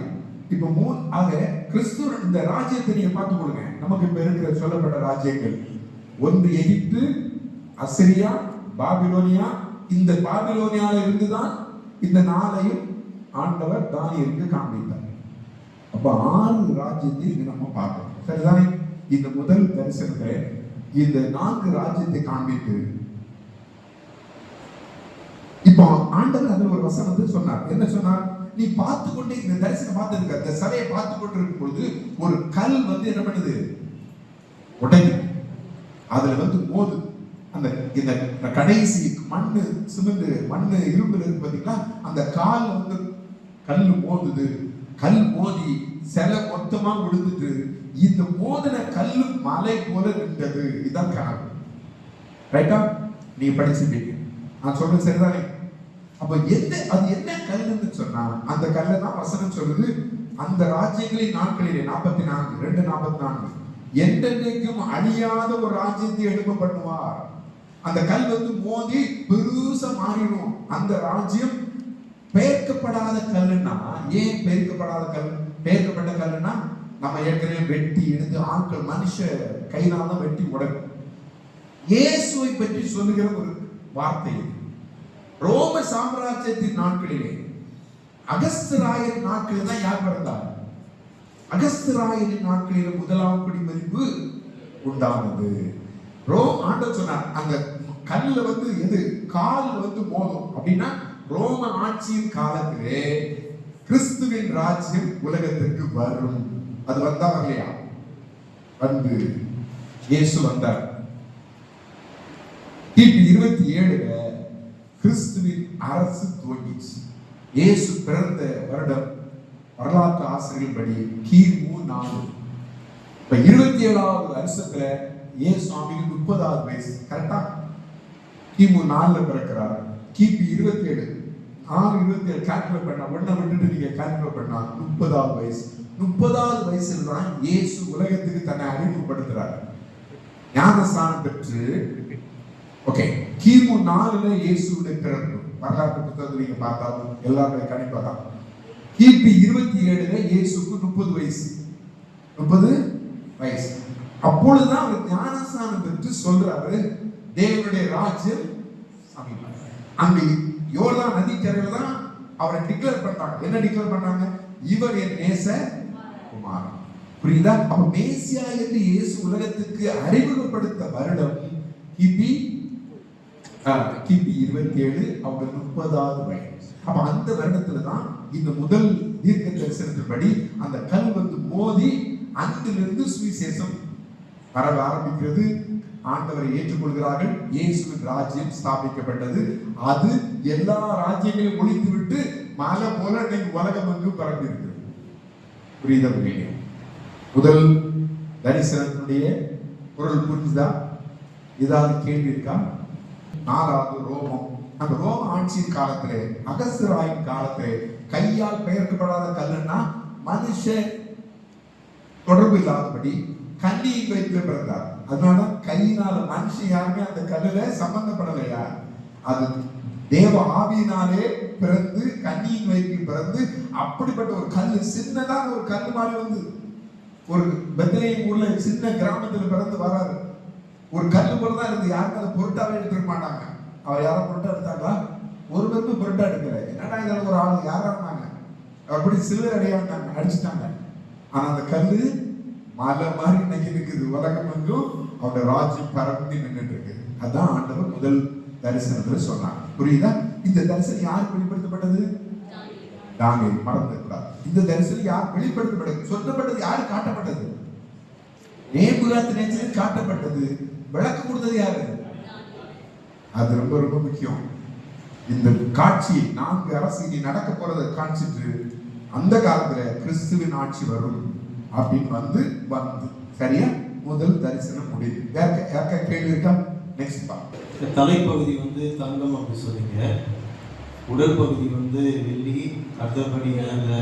இப்ப 3 ஆக கிறிஸ்து இந்த ராஜ்யத்தை நீங்க பார்த்து கொடுங்க. நமக்கு இப்ப இருக்கிற சொல்லப்பட்ட ராஜ்யங்கள் 1 எகிப்து, அசிரியா, பாபிலோனியா. இந்த பாபிலோனியால இருந்துதான் இந்த 4ஐயும் ஆண்டவர் தானியேலுக்கு காண்பித்தார். அப்ப 6 ராஜ்யத்தை இங்க நம்ம பார்க்கிறோம். சரிதானே? இந்த முதல் தரிசனத்தை இந்த 4 ராஜ்யத்தை காண்பித்து இப்போ ஆண்டவர் அதுல ஒரு வசனத்தை சொன்னார். என்ன சொன்னார்? நீ பார்த்து கொண்டே இந்த தரிசனம் பார்த்துருக்க, இந்த சபையை பார்த்து கொண்டு இருக்கும் பொழுது ஒரு கல் வந்து என்ன பண்ணுது? உடையுது. அதுல வந்து மோது. அந்த இந்த கடைசி மண்ணு, சிமெண்ட், மண்ணு, இரும்புல இருக்கு பாத்தீங்களா? அந்த கால் வந்து கல் மோதுது. கல் மோதி சில மொத்தமா விழுந்துட்டு இந்த மோதின கல்லு மலை போல நின்றது. இதான் கனவு. ரைட்டா? நீ படிச்சுட்டீங்க, நான் சொல்றது சரிதானே? அப்ப அது என்ன கல்லுன்னு சொன்னா, அந்த கல்லை தான் வசனம் சொல்லுது. அந்த ராஜ்யங்களின் நாட்களிலே 44, 2:44 என்றென்றைக்கும் அழியாத ஒரு ராஜ்யத்தை எழுப்ப பண்ணுவார். அந்த கல் வந்து மோதி பெருசா மாறிடும். அந்த ராஜ்யம் பெயர்க்கப்படாத கல்லுன்னா, ஏன் பெயர்க்கப்படாத கல்? பெயர்க்கப்பட்ட கல்லுன்னா நம்ம ஏற்கனவே வெட்டி எடுத்து ஆட்கள் மனுஷ கையினால வெட்டி உடைக்கும். இயேசுவை பற்றி சொல்லுகிற ஒரு வார்த்தை. ரோம சாம்ராஜ்யத்தின் நாட்களிலே அகஸ்திராயர் நாட்களில் தான் யார் பிறந்தார்? அகஸ்திராயரின் நாட்களில் 1ஆம் குடிமதிப்பு உண்டானது. ஆண்டவர் சொன்னார், அந்த கல்லுல வந்து எது கால் வந்து மோதும் அப்படின்னா ரோம ஆட்சியின் காலத்திலே கிறிஸ்துவின் ராஜ்யம் உலகத்திற்கு வரும். அது வந்தா வரலையா? வந்து இயேசு வந்தார். கிபி 27 கிறிஸ்துவின் அரசு துவங்கிச்சு. இயேசு பிறந்த வருடம் வரலாற்று ஆசிரியர்கள் படி கிமு 4. இப்ப 27வது வருஷத்துல இயேசு சுவாமிக்கு 30வது வயசு. கரெக்டா? கிமு 4 பிறக்கிறார். கிபி 27 6:27 கால்குலேட் பண்ணா ஒண்ணை விட்டுட்டு நீங்க கால்குலேட் பண்ணா 30வது வயசு. 30வது வயசுல தான் இயேசு உலகத்துக்கு தன்னை அறிமுகப்படுத்துறாரு. ஞானஸ்நானம் பெற்று ஓகே கிமு 4ல இயேசுவுடைய பிறப்பு வரலாற்று புத்தகத்தில் நீங்க பார்த்தாலும் எல்லாருடைய கணிப்பா தான். கிபி 27ல இயேசுக்கு 30 வயசு. 30 வயசு. அப்பொழுதுதான் அவர் ஞானஸ்நானம் பெற்று சொல்றாரு தேவனுடைய ராஜ்யம் சமீபம். அங்க யோர்தான் நதிக்கரையில தான் அவரை டிக்ளேர் பண்றாங்க. என்ன டிக்ளேர் பண்றாங்க? இவர் என் நேச குமாரன். புரியுதா? அப்ப மேசியா என்று இயேசு உலகத்துக்கு அறிமுகப்படுத்த வருடம் கிபி 27, அவங்க 30வது வயது. அப்ப அந்த வருடத்துல தான் இந்த முதல் தீர்க்க தரிசனத்தின்படி அந்த கல் வந்து மோதி அங்கிலிருந்து சுவிசேஷம் பரவ ஆரம்பிக்கிறது. ஆண்டவரை ஏற்றுக்கொள்கிறார்கள். இயேசுவின் ராஜ்யம் ஸ்தாபிக்கப்பட்டது. அது எல்லா ராஜ்யங்களையும் ஒழித்து விட்டு மலை போல இன்னைக்கு உலகம் எங்கும் பரப்பி இருக்கிறது. புரியுதா? புரியல? முதல் தரிசனத்தினுடைய பொருள் புரிஞ்சுதா? ஏதாவது கேள்வி இருக்கா? 4வது ரோமம். அந்த ரோம ஆட்சியின் காலத்திலே அகஸ்திராயின் காலத்திலே கையால் பெயர்க்கப்படாத கல்லுன்னா மனுஷ தொடர்பு இல்லாதபடி கன்னியின் வயிற்றில் பிறந்தார். அதனால கையினால மனுஷன் யாருமே அந்த கல்லுல சம்பந்தப்படலையா? அது தேவ ஆவியினாலே பிறந்து கன்னியின் வயிற்றில் பிறந்து அப்படிப்பட்ட ஒரு கல்லு, சின்னதான ஒரு கல்லு மாதிரி வந்து ஒரு பெத்லகேம் ஊர்ல சின்ன கிராமத்துல பிறந்து வராரு. ஒரு கல்லு போல தான் இருந்து யாருக்கும் அதை பொருட்டாவே எடுத்துக்க மாட்டாங்க. அவர் யாரும் பொருட்டா எடுத்தாங்களா? ஒரு பேருக்கும் பொருட்டா எடுக்கல. என்னடா இதில் ஒரு ஆள் யாரா இருந்தாங்க அப்படி சிலுவை அடையாண்டாங்க, அடிச்சுட்டாங்க. ஆனா அந்த கல்லு மலை மாதிரி இன்னைக்கு இருக்குது. உலகம் எங்கும் அவருடைய ராஜ்யம் பரப்பி நின்றுட்டு இருக்கு. அதான் ஆண்டவர் முதல் தரிசனத்துல சொன்னாங்க. புரியுதா? இந்த தரிசனம் யாருக்கு வெளிப்படுத்தப்பட்டது? தானியேல். மறந்துக்கூடாது. இந்த தரிசனம் யார் வெளிப்படுத்தப்பட்டது? சொல்லப்பட்டது யாரு? காட்டப்பட்டது நேபுகாத்நேச்சருக்கு காட்டப்பட்டது. விளக்கம் கொடுத்தது யாரு? அது ரொம்ப ரொம்ப முக்கியம். இந்த காட்சி 4 அரசு இனி நடக்க போறதை காட்சிட்டு அந்த காலத்துல கிறிஸ்துவின் ஆட்சி வரும் அப்படின்னு வந்து சரியா முதல் தரிசனம் முடியுது. யாருக்கா கேள்வி இருக்கா? நெக்ஸ்ட் பா. தலைப்பகுதி வந்து தங்கம் அப்படி சொன்னீங்க, உடல் பகுதி வந்து வெள்ளி, அடுத்தபடி அந்த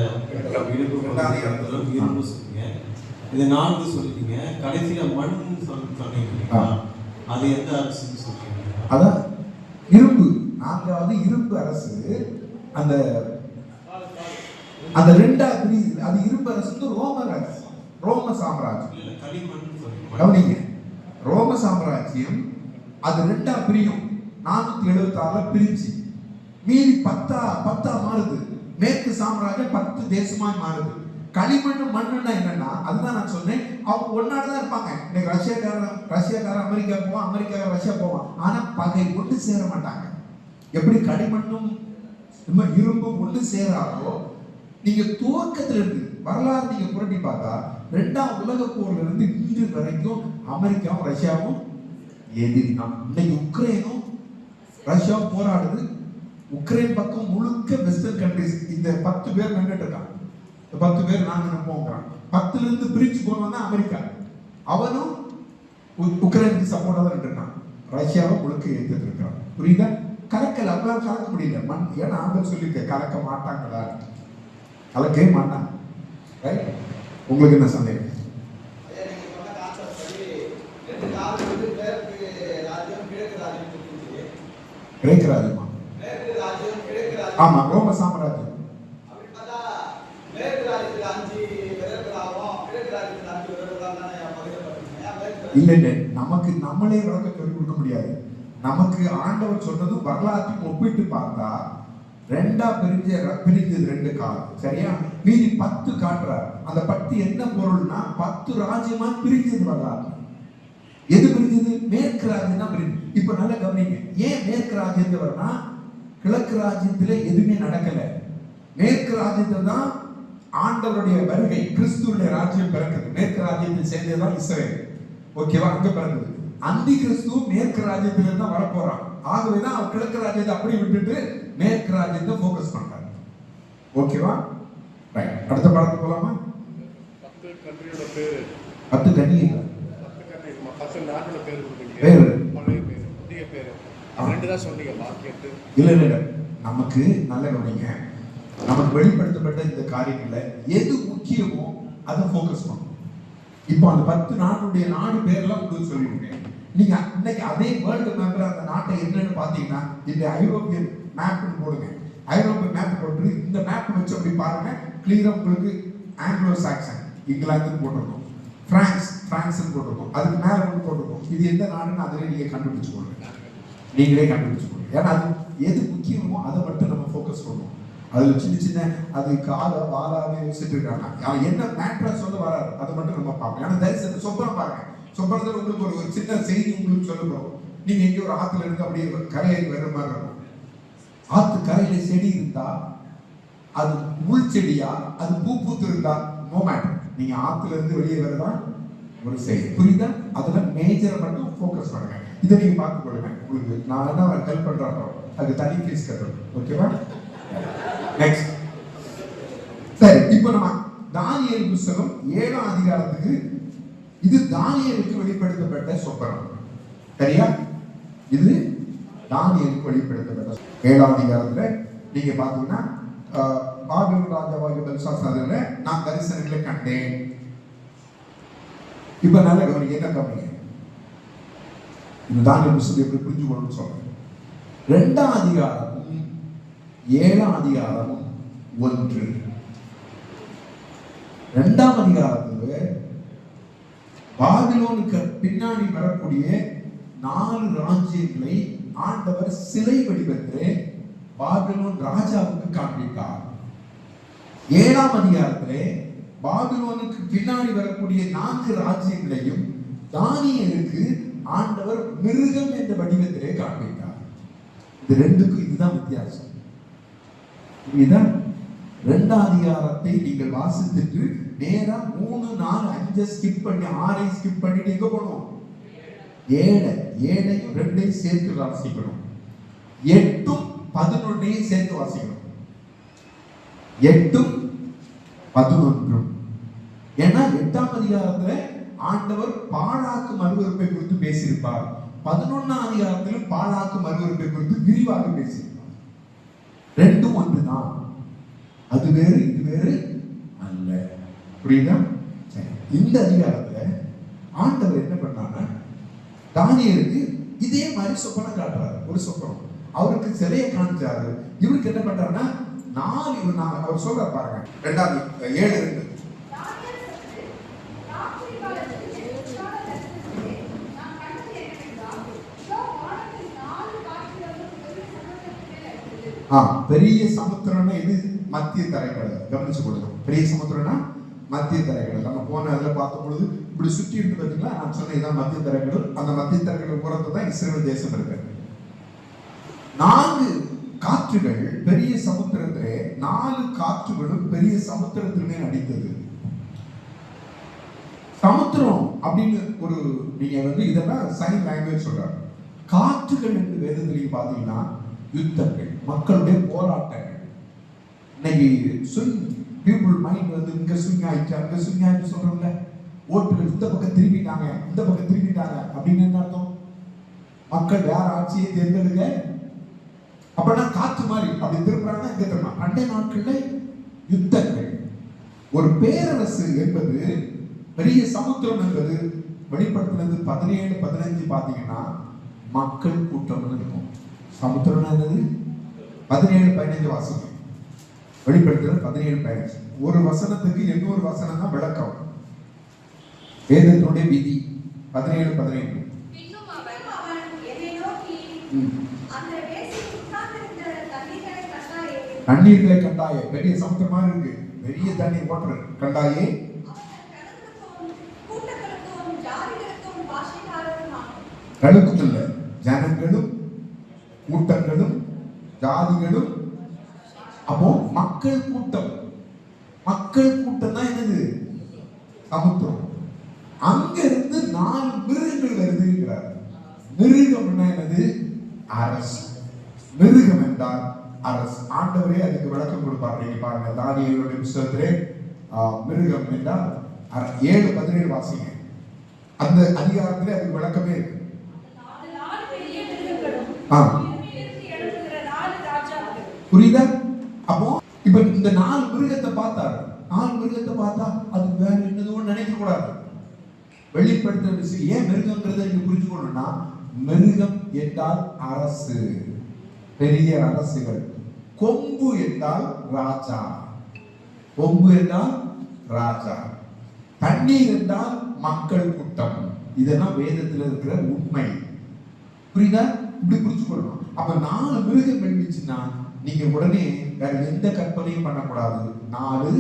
இரும்பு சொன்னீங்க. இது 4 சொல்லிட்டீங்க. கடைசியில மண் சொன்னீங்க. அது எந்த அரசுன்னு சொல்றீங்க? அதான் இரும்பு. 4வது இரும்பு அரசு. அந்த அந்த 2வது அது இரும்பு அரசு ரோமர் அரசு, ரோம சாம்ராஜ்யம். கவனிங்க, ரோம சாம்ராஜ்யம் அது 2ஆ பிரியும். 476 பிரிச்சு மீறி 10 மாறுது. மேற்கு சாம்ராஜ்யம் 10 தேசமாய் மாறுது. களிமண்ணு மண்ணுன்னா என்னன்னா, அதுதான் நான் சொன்னேன், அவங்க ஒன்னாடுதான் இருப்பாங்க. இன்னைக்கு ரஷ்யாக்காரன் அமெரிக்கா போவான், அமெரிக்காரன் ரஷ்யா போவான். ஆனா பகை ஒன்று சேர மாட்டாங்க. எப்படி களிமண்ணும் இரும்பும் ஒன்று சேராதோ, நீங்க துவக்கத்துல இருந்து வரலாறு நீங்க புரட்டி பார்த்தா 2ஆம் உலக போர்ல இருந்து இன்று வரைக்கும் அமெரிக்காவும் ரஷ்யாவும் எதிரி தான். இன்னைக்கு உக்ரைனும் ரஷ்யாவும் போராடுது. உக்ரைன் பக்கம் முழுக்க வெஸ்டர்ன் கண்ட்ரிஸ் இந்த 10 பேர் நின்றுட்டு இருக்காங்க. 10 பேர் நாங்க நம்புவோம். 10ல இருந்து பிரிச்சு போனவன் தான் அமெரிக்கா. அவனும் உக்ரைனுக்கு சப்போர்ட்டா தான் இருக்கான். ரஷ்யாவை முழுக்க ஏத்துட்டு இருக்கான். புரியுதா? கலக்கல, அவங்களால கலக்க முடியல. ஏன்னா ஆண்டவர் சொல்லியிருக்க கலக்க மாட்டாங்களா? கலக்கவே மாட்டாங்க. உங்களுக்கு என்ன சந்தேகம்? கிரேக்க ராஜ்யமா? ஆமா, ரோம சாம்ராஜ்யம். இல்ல இல்ல, நமக்கு நம்மளே விளக்கம் சொல்லிக் கொடுக்க முடியாது. நமக்கு ஆண்டவர் சொன்னது வரலாற்றையும் ஒப்பிட்டு பார்த்தா 2ஆ பிரிஞ்சது 2 காலம். சரியா? மீதி 10 காட்டுறார். அந்த 10 என்ன பொருள்னா 10 ராஜ்யமா பிரிஞ்சது வரலாறு. எது பிரிஞ்சது? மேற்கு ராஜ்யம் தான் பிரிஞ்சு. இப்ப நல்லா கவனிங்க, ஏன் மேற்கு ராஜ்யத்துல வரனா? கிழக்கு ராஜ்யத்துல எதுவுமே நடக்கல. மேற்கு ராஜ்யத்துல தான் ஆண்டவருடைய வருகை, கிறிஸ்துவுடைய ராஜ்யம் பிறக்குது. மேற்கு ராஜ்யத்தில் சேர்ந்ததுதான் இஸ்ரேல். ஓகேவா? அங்க பிறந்தது. அந்தி கிறிஸ்து மேற்கு ராஜ்யத்துல தான் வரப்போறான். ஆகவேதான் அவர் கிழக்கு ராஜ்யத்தை அப்படி விட்டுட்டு மேற்கு ராஜ்யத்தை போக்கஸ் பண்றாரு. ஓகேவா? ரைட். அடுத்த பாடத்துக்கு போலாமா? 10 கண்ட்ரியோட பேரு, 10 கண்ட்ரி 10 நாட்டோட பேரு கொடுத்தீங்க. பேரு, பழைய பேரு, புதிய பேரு. ரெண்டு தான் சொன்னீங்க வாக்கியத்து. இல்ல நமக்கு நல்ல கவனிங்க, நமக்கு வெளிப்படுத்தப்பட்ட இந்த காரியங்கள்ல எது முக்கியமோ அதை ஃபோக்கஸ் பண்ணணும். இப்போ அந்த 10 நாடுடைய நாடு பேர்லாம் உங்களுக்கு சொல்லிவிட்டேன். நீங்க இன்னைக்கு அதே வேர்ல்டு மேப்ல அந்த நாட்டை என்னன்னு பாத்தீங்கன்னா இந்த ஐரோப்பியன் மேப்னு போடுங்க. ஐரோப்பியன் மேப் போட்டு இந்த மேப் வச்சு அப்படி பாருங்க, கிளியரா உங்களுக்கு ஆங்கிலோ சாக்சன் இங்கிலாந்துன்னு போட்டிருக்கோம், பிரான்ஸ்னு போட்டிருக்கோம், அதுக்கு மேல வந்து போட்டிருக்கோம். இது எந்த நாடுன்னு அதிலே நீங்க கண்டுபிடிச்சுக்கோங்க, நீங்களே கண்டுபிடிச்சுக்கோங்க. ஏன்னா அது எது முக்கியமோ அதை மட்டும் நம்ம ஃபோக்கஸ் பண்ணுவோம். அதுல சின்ன சின்ன அது கால வாராவே யோசிச்சுட்டு இருக்காங்க, அவன் என்ன மேட்ரா சொல்ல வராது அதை மட்டும் நம்ம பார்ப்போம். ஏன்னா தரிசன சொப்பனம் பாருங்க, சொப்பனத்துல உங்களுக்கு ஒரு சின்ன செய்தி உங்களுக்கு சொல்ல போறோம். நீங்க எங்கேயோ ஒரு ஆத்துல இருந்து அப்படியே கரையை வர்ற மாதிரி இருக்கும். ஆத்து கரையில செடி இருந்தா அது முள் செடியா, அது பூ பூத்து இருந்தா நோ மேட்டர், நீங்க ஆத்துல இருந்து வெளியே வரதான் ஒரு செய்தி. புரியுதா? அதுல மேஜரை மட்டும் ஃபோக்கஸ் பண்ணுங்க. இதை நீங்க பார்த்து கொள்ளுங்க. உங்களுக்கு நான் என்ன ஹெல்ப் பண்றேன், அது தனி ஃபீஸ் கட்டணும். ஓகேவா? நெக்ஸ்ட். சரி, இப்போ நம்ம தானியேல் புத்தகம் 7ஆம் அதிகாரத்துக்கு, இது தானியேலுக்கு வெளிப்படுத்தப்பட்ட சொப்பனம். சரியா? இது தானியேலுக்கு வெளிப்படுத்தப்பட்ட 7ஆம் அதிகாரத்துல நீங்க பாத்தீங்கன்னா பாபிலோன் ராஜாவாகிய பெல்சாத்சாரில நான் தரிசனங்களை கண்டேன். இப்ப நல்ல கவனிங்க, என்ன கவனிங்க, இந்த தானியேல் புத்தகத்தை எப்படி புரிஞ்சுக்கணும்னு சொல்றேன். 2ஆம் அதிகாரமும் 7ஆம் அதிகாரமும் ஒன்று. 2ஆம் அதிகாரத்துல பாபிலோனுக்கு பின்னாடி வரக்கூடிய 4 ராஜ்யங்களை ஆண்டவர் சிலை வடிவத்திலே பாபிலோன் ராஜாவுக்கு காண்பித்தார். 7ஆம் அதிகாரத்திலே பாபிலோனுக்கு பின்னாடி வரக்கூடிய 4 ராஜ்யங்களையும் தானியேலுக்கு ஆண்டவர் மிருகம் என்ற வடிவத்திலே காண்பித்தார். இது ரெண்டுக்கும் இதுதான் வித்தியாசம். இதுதான் 2ஆம் அதிகாரத்தை நீங்கள் வாசித்துட்டு நேரா 3, 4, 5 ஸ்கிப் பண்ணி 6 ஸ்கிப் பண்ணிட்டு எங்க போகணும்? 7ஐயும் 2ஐயும் சேர்த்து வாசிக்கணும். 8ம் 11ஐயும் சேர்த்து வாசிக்கணும். 8ம் 11ம். ஏன்னா 8ஆம் அதிகாரத்துல ஆண்டவர் பாழாக்கு மறுவறுப்பை குறித்து பேசியிருப்பார். 11ஆம் அதிகாரத்திலும் பாழாக்கு மறுவறுப்பை குறித்து விரிவாக பேசியிருப்பார். ரெண்டும் ஒன்றுதான், அது வேறு இது வேறு அல்ல. புரியுதா? சரி, இந்த அதிகாரத்துல ஆண்டவர் என்ன பண்ணான்னா தானியேலுக்கு இதே மாதிரி சொப்பனம் காட்டுறாரு. ஒரு சொப்பனம் அவருக்கு சிலையை காமிச்சாரு. இவருக்கு என்ன பண்றாருன்னா 4 அவர் சொல்ற பாருங்க, 7:2 பெரிய சமுத்திரம்னா இது மத்திய தரைக்கடல். கவனிச்சு கொடுக்கணும், பெரிய சமுத்திரம்னா மத்திய தரைக்கடல். நம்ம போன அதுல பார்த்த பொழுது இப்படி சுற்றி இருக்கு பார்த்தீங்களா, நான் சொன்னேன் இதான் மத்திய தரைக்கடல். அந்த மத்திய தரைக்கடல் புறத்து தான் இஸ்ரேல் தேசம் இருக்கு. 4 காற்றுகள் பெரிய சமுத்திரத்திலே, 4 காற்றுகளும் பெரிய சமுத்திரத்திலே அடித்தது. சமுத்திரம் அப்படின்னு ஒரு நீங்க இதெல்லாம் சைன் லாங்குவேஜ் சொல்றாங்க. காற்றுகள் என்று வேதத்திலேயே பாத்தீங்கன்னா யுத்தங்கள், மக்களுடைய போராட்டங்கள். இன்னைக்கு ஸ்விங் பீப்புள் மைண்ட் இங்க ஸ்விங் ஆயிடுச்சு அங்க ஸ்விங் ஆயிடுச்சு சொல்றோம்ல. ஓட்டுகள் இந்த பக்கம் திரும்பிட்டாங்க இந்த பக்கம் திரும்பிட்டாங்க அப்படின்னு என்ன அர்த்தம்? மக்கள் வேற ஆட்சியை தேர்ந்தெடுக்க அப்படின்னா காற்று மாதிரி அப்படி திரும்புறாங்கன்னா இங்க திரும்ப. அண்டை நாட்கள்ல யுத்தங்கள். ஒரு பேரரசு என்பது, பெரிய சமுத்திரம் என்பது வெளிப்படுத்தினது 17-15 பாத்தீங்கன்னா மக்கள் கூட்டம் இருக்கும். சமுத்திரம் என்னது? 17-15 வாசகம். வெளிப்படுத்துறது 17-15. ஒரு வசனத்துக்கு 800 வசனம் தான் விளக்கம். வேதத்தினுடைய விதி 17-15. தண்ணீர்களை கண்டாயே, பெரிய சமுத்திரமா இருக்கு, பெரிய தண்ணீர் ஓட்டுறது கண்டாயே, களுக்கும் இல்ல ஜனங்களும் கூட்டங்களும் ஜாதிகளும். அப்போ மக்கள் கூட்டம், மக்கள் கூட்டம் தான் என்னது? சமுத்திரம். அங்க இருந்து 4 மிருகங்கள் வருதுங்கிறார். மிருகம் என்னது? அரசு. மிருகம் என்றால் அரசு. ஆண்டவரே அதுக்கு விளக்கம் கொடுப்பார். நீங்க பாருங்க தானியேலுடைய புத்தகத்திலே மிருகம் என்றால் 7-17 வாசிங்க. அந்த அதிகாரத்திலே அதுக்கு விளக்கமே இருக்கு. புரியுதா? அப்போ இப்ப இந்த 4 மிருகத்தை பார்த்தாரு. 4 மிருகத்தை பார்த்தா அது வேற என்னதோ நினைக்க கூடாது. வெளிப்படுத்துற விஷயம் ஏன் மிருகங்கிறத நீங்க புரிஞ்சுக்கணும்னா, மிருகம் என்றால் அரசு, பெரிய அரசுகள். கொம்பு என்றால் ராஜா, கொம்பு என்றால் ராஜா. தண்ணீர் என்றால் மக்கள் கூட்டம். இதெல்லாம் வேதத்தில் இருக்கிற உண்மை. புரியுதா? இப்படி புரிஞ்சுக்கணும். அப்ப 4 மிருகம் இருந்துச்சுன்னா நீங்க உடனே வேற எந்த கற்பனையும் பண்ணக்கூடாது. 4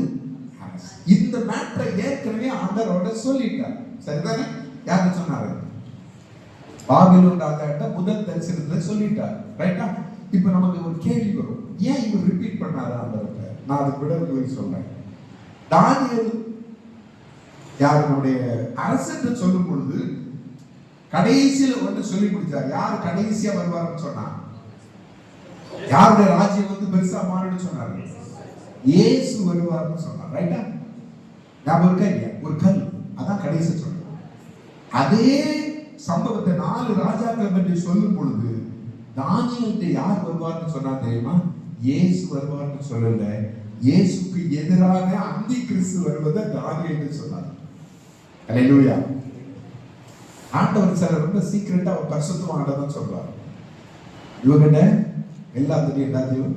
அரசு. இந்த மேட்டரை ஏற்கனவே ஆண்டவரோட சொல்லிட்டார். சரிதானே? யாரு சொன்னாரு? பாபிலோன் ராஜாட்ட முதல் தரிசனத்துல சொல்லிட்டார். ரைட்டா? இப்ப நமக்கு ஒரு கேள்வி வரும், ஏன் இவர் ரிப்பீட் பண்ணாரு ஆண்டவர்கிட்ட? நான் அதுக்கு விட உங்களுக்கு சொல்றேன். தானியேல் யார் நம்முடைய அரசன் சொல்லும் பொழுது கடைசியில ஒன்று சொல்லி முடிச்சார். யார் கடைசியா வருவார்னு சொன்னா, யாருடைய ராஜ்யம் வந்து பெருசா மாறுன்னு சொன்னாரு? இயேசு வருவார்னு சொன்னார். ரைட்டா? ஞாபகம் இருக்கா இல்லையா? ஒரு கல், அதான் கடைசி சொன்னார். அதே சம்பவத்தை 4 ராஜாக்கள் பற்றி சொல்லும் பொழுது தானியேல்கிட்ட யார் வருவார்னு சொன்னா தெரியுமா? இயேசு வருவார்னு சொல்லல, இயேசுக்கு எதிரான அந்தி கிறிஸ்து வருவதை தானியேல் சொன்னார். அல்லேலூயா. ஆண்டவர் சார் ரொம்ப சீக்கிரட்டா ஒரு பரிசுத்தமானதான் சொல்றார். இவங்கிட்ட எல்லாத்தையும்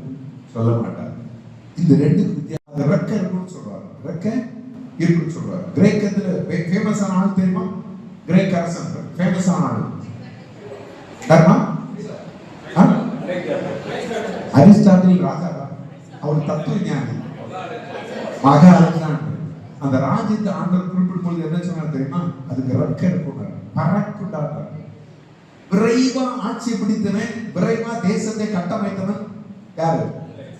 சொல்ல மாட்டார். இந்த 2க்கு வித்தியாசம். ரெக்க இருக்குன்னு சொல்றாரு, ரெக்க இருக்குன்னு சொல்றாரு. கிரேக்கத்துல ஃபேமஸான ஆள் தெரியுமா? கிரேக் அரசன் ஃபேமஸான ஆள் யாருமா? அரிஸ்டாட்டில் ராஜா, அவர் தத்துவ ஞானி, மகா அலெக்சாண்டர். அந்த ராஜ்யத்தை ஆண்டவர் குறிப்பிடும் பொழுது என்ன சொன்னார் தெரியுமா? அதுக்கு ரெக்க இருக்கும், பறக்குண்டார். விரைவா ஆட்சி பிடித்தவன், விரைவா தேசத்தை கட்டமைத்தவன் யாரு?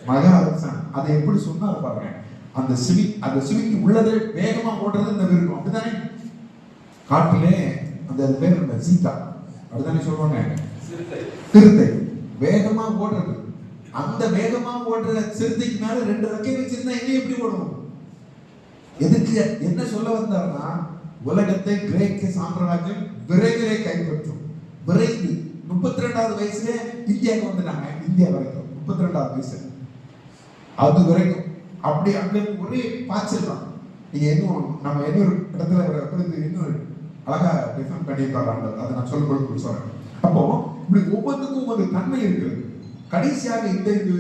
மகா அலெக்சாண்டர். அதை எப்படி சொன்னார் பாருங்க. அந்த சிவிக்கு உள்ளதை வேகமா ஓடுறது இந்த விருப்பம். அப்படித்தானே? காட்டிலே அந்த பேர் இந்த சீதா, அப்படித்தானே சொல்லுவாங்க, சிறுத்தை. வேகமா ஓடுறது. அந்த வேகமா ஓடுற சிறுத்தைக்கு மேல 2 ரெக்கை வச்சிருந்தா எங்க எப்படி ஓடும்? எதுக்கு என்ன சொல்ல வந்தார்னா, உலகத்தை கிரேக்க சாம்ராஜ்யம் விரைவிலே கைப்பற்றும். விரைந்து 32வது வயசுல இந்தியாவுக்கு வந்துட்டாங்க. இந்தியா வரைக்கும் 32வது வயசு அது வரைக்கும் அப்படி அங்க ஒரே பாய்ச்சல் தான். நீங்க இன்னும் நம்ம இன்னொரு இடத்துல இன்னொரு அழகா டிஃபன் பண்ணியிருப்பாங்க. அதை நான் சொல்ல சொல்றேன். அப்போ இப்படி ஒவ்வொன்றுக்கும் ஒரு தன்மை இருக்குது. கடைசியாக இந்த இது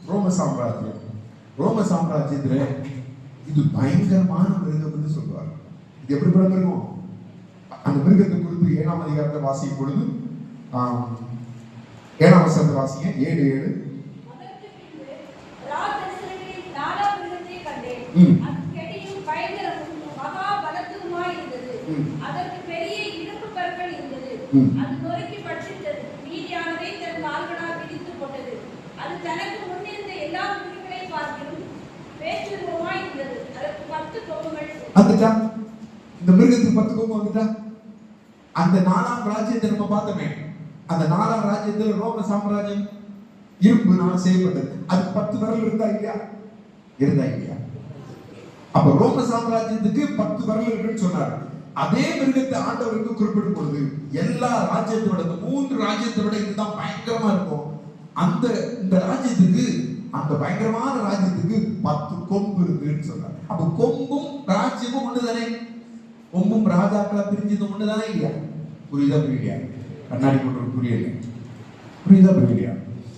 ரோம சாம்ராஜ்யம். ரோம சாம்ராஜ்யத்துல இது பயங்கரமான மிருகம்னு சொல்லுவார். இது எப்படி படம் இருக்கும்? அந்த மிருகத்தை குறித்து 7ஆம் அதிகாரத்தை வாசிக்கும் பொழுது 7ஆம் வசனத்தை வாசிங்க. 7:7. அதற்கு பெரிய இடுப்பு பற்கள் இருந்தது. அது நொறுக்கி பட்சித்தது. மீதியானதை தன் கால்களால் பிடித்து போட்டது. அது தனக்கு முன்னிருந்த எல்லா மிருகங்களையும் பார்க்கிலும் வேற்றுருவமாய் இருந்தது. அதற்கு 10 கொம்புகள். வந்துட்டா இந்த மிருகத்துக்கு 10 கொம்பு வந்துட்டா. அந்த 4ஆம் ராஜ்யத்தை நம்ம பார்த்தோமே, அந்த 4ஆம் ராஜ்யத்தில் ரோம சாம்ராஜ்யம் இரும்புனால செய்யப்பட்டது. அது 10 விரல் இருந்தா இல்லையா? இருந்தா இல்லையா? அப்ப ரோம சாம்ராஜ்யத்துக்கு 10 விரல் இருக்குன்னு சொன்னார். அதே மிருகத்தை ஆண்டவருக்கு குறிப்பிடும் பொழுது எல்லா ராஜ்யத்தை விட, இந்த 3 ராஜ்யத்தை விட இதுதான் பயங்கரமா இருக்கும். இந்த ராஜ்யத்துக்கு, அந்த பயங்கரமான ராஜ்யத்துக்கு 10 கொம்பு இருக்குன்னு சொன்னார். அப்ப கொம்பும் ராஜ்யமும் ஒண்ணுதானே? கொம்பும் ராஜாக்களா பிரிஞ்சது ஒண்ணுதானே இல்லையா? புரியுதா புரியலையா? கண்ணாடி போட்டு புரியல, புரியுதா புரியலையா?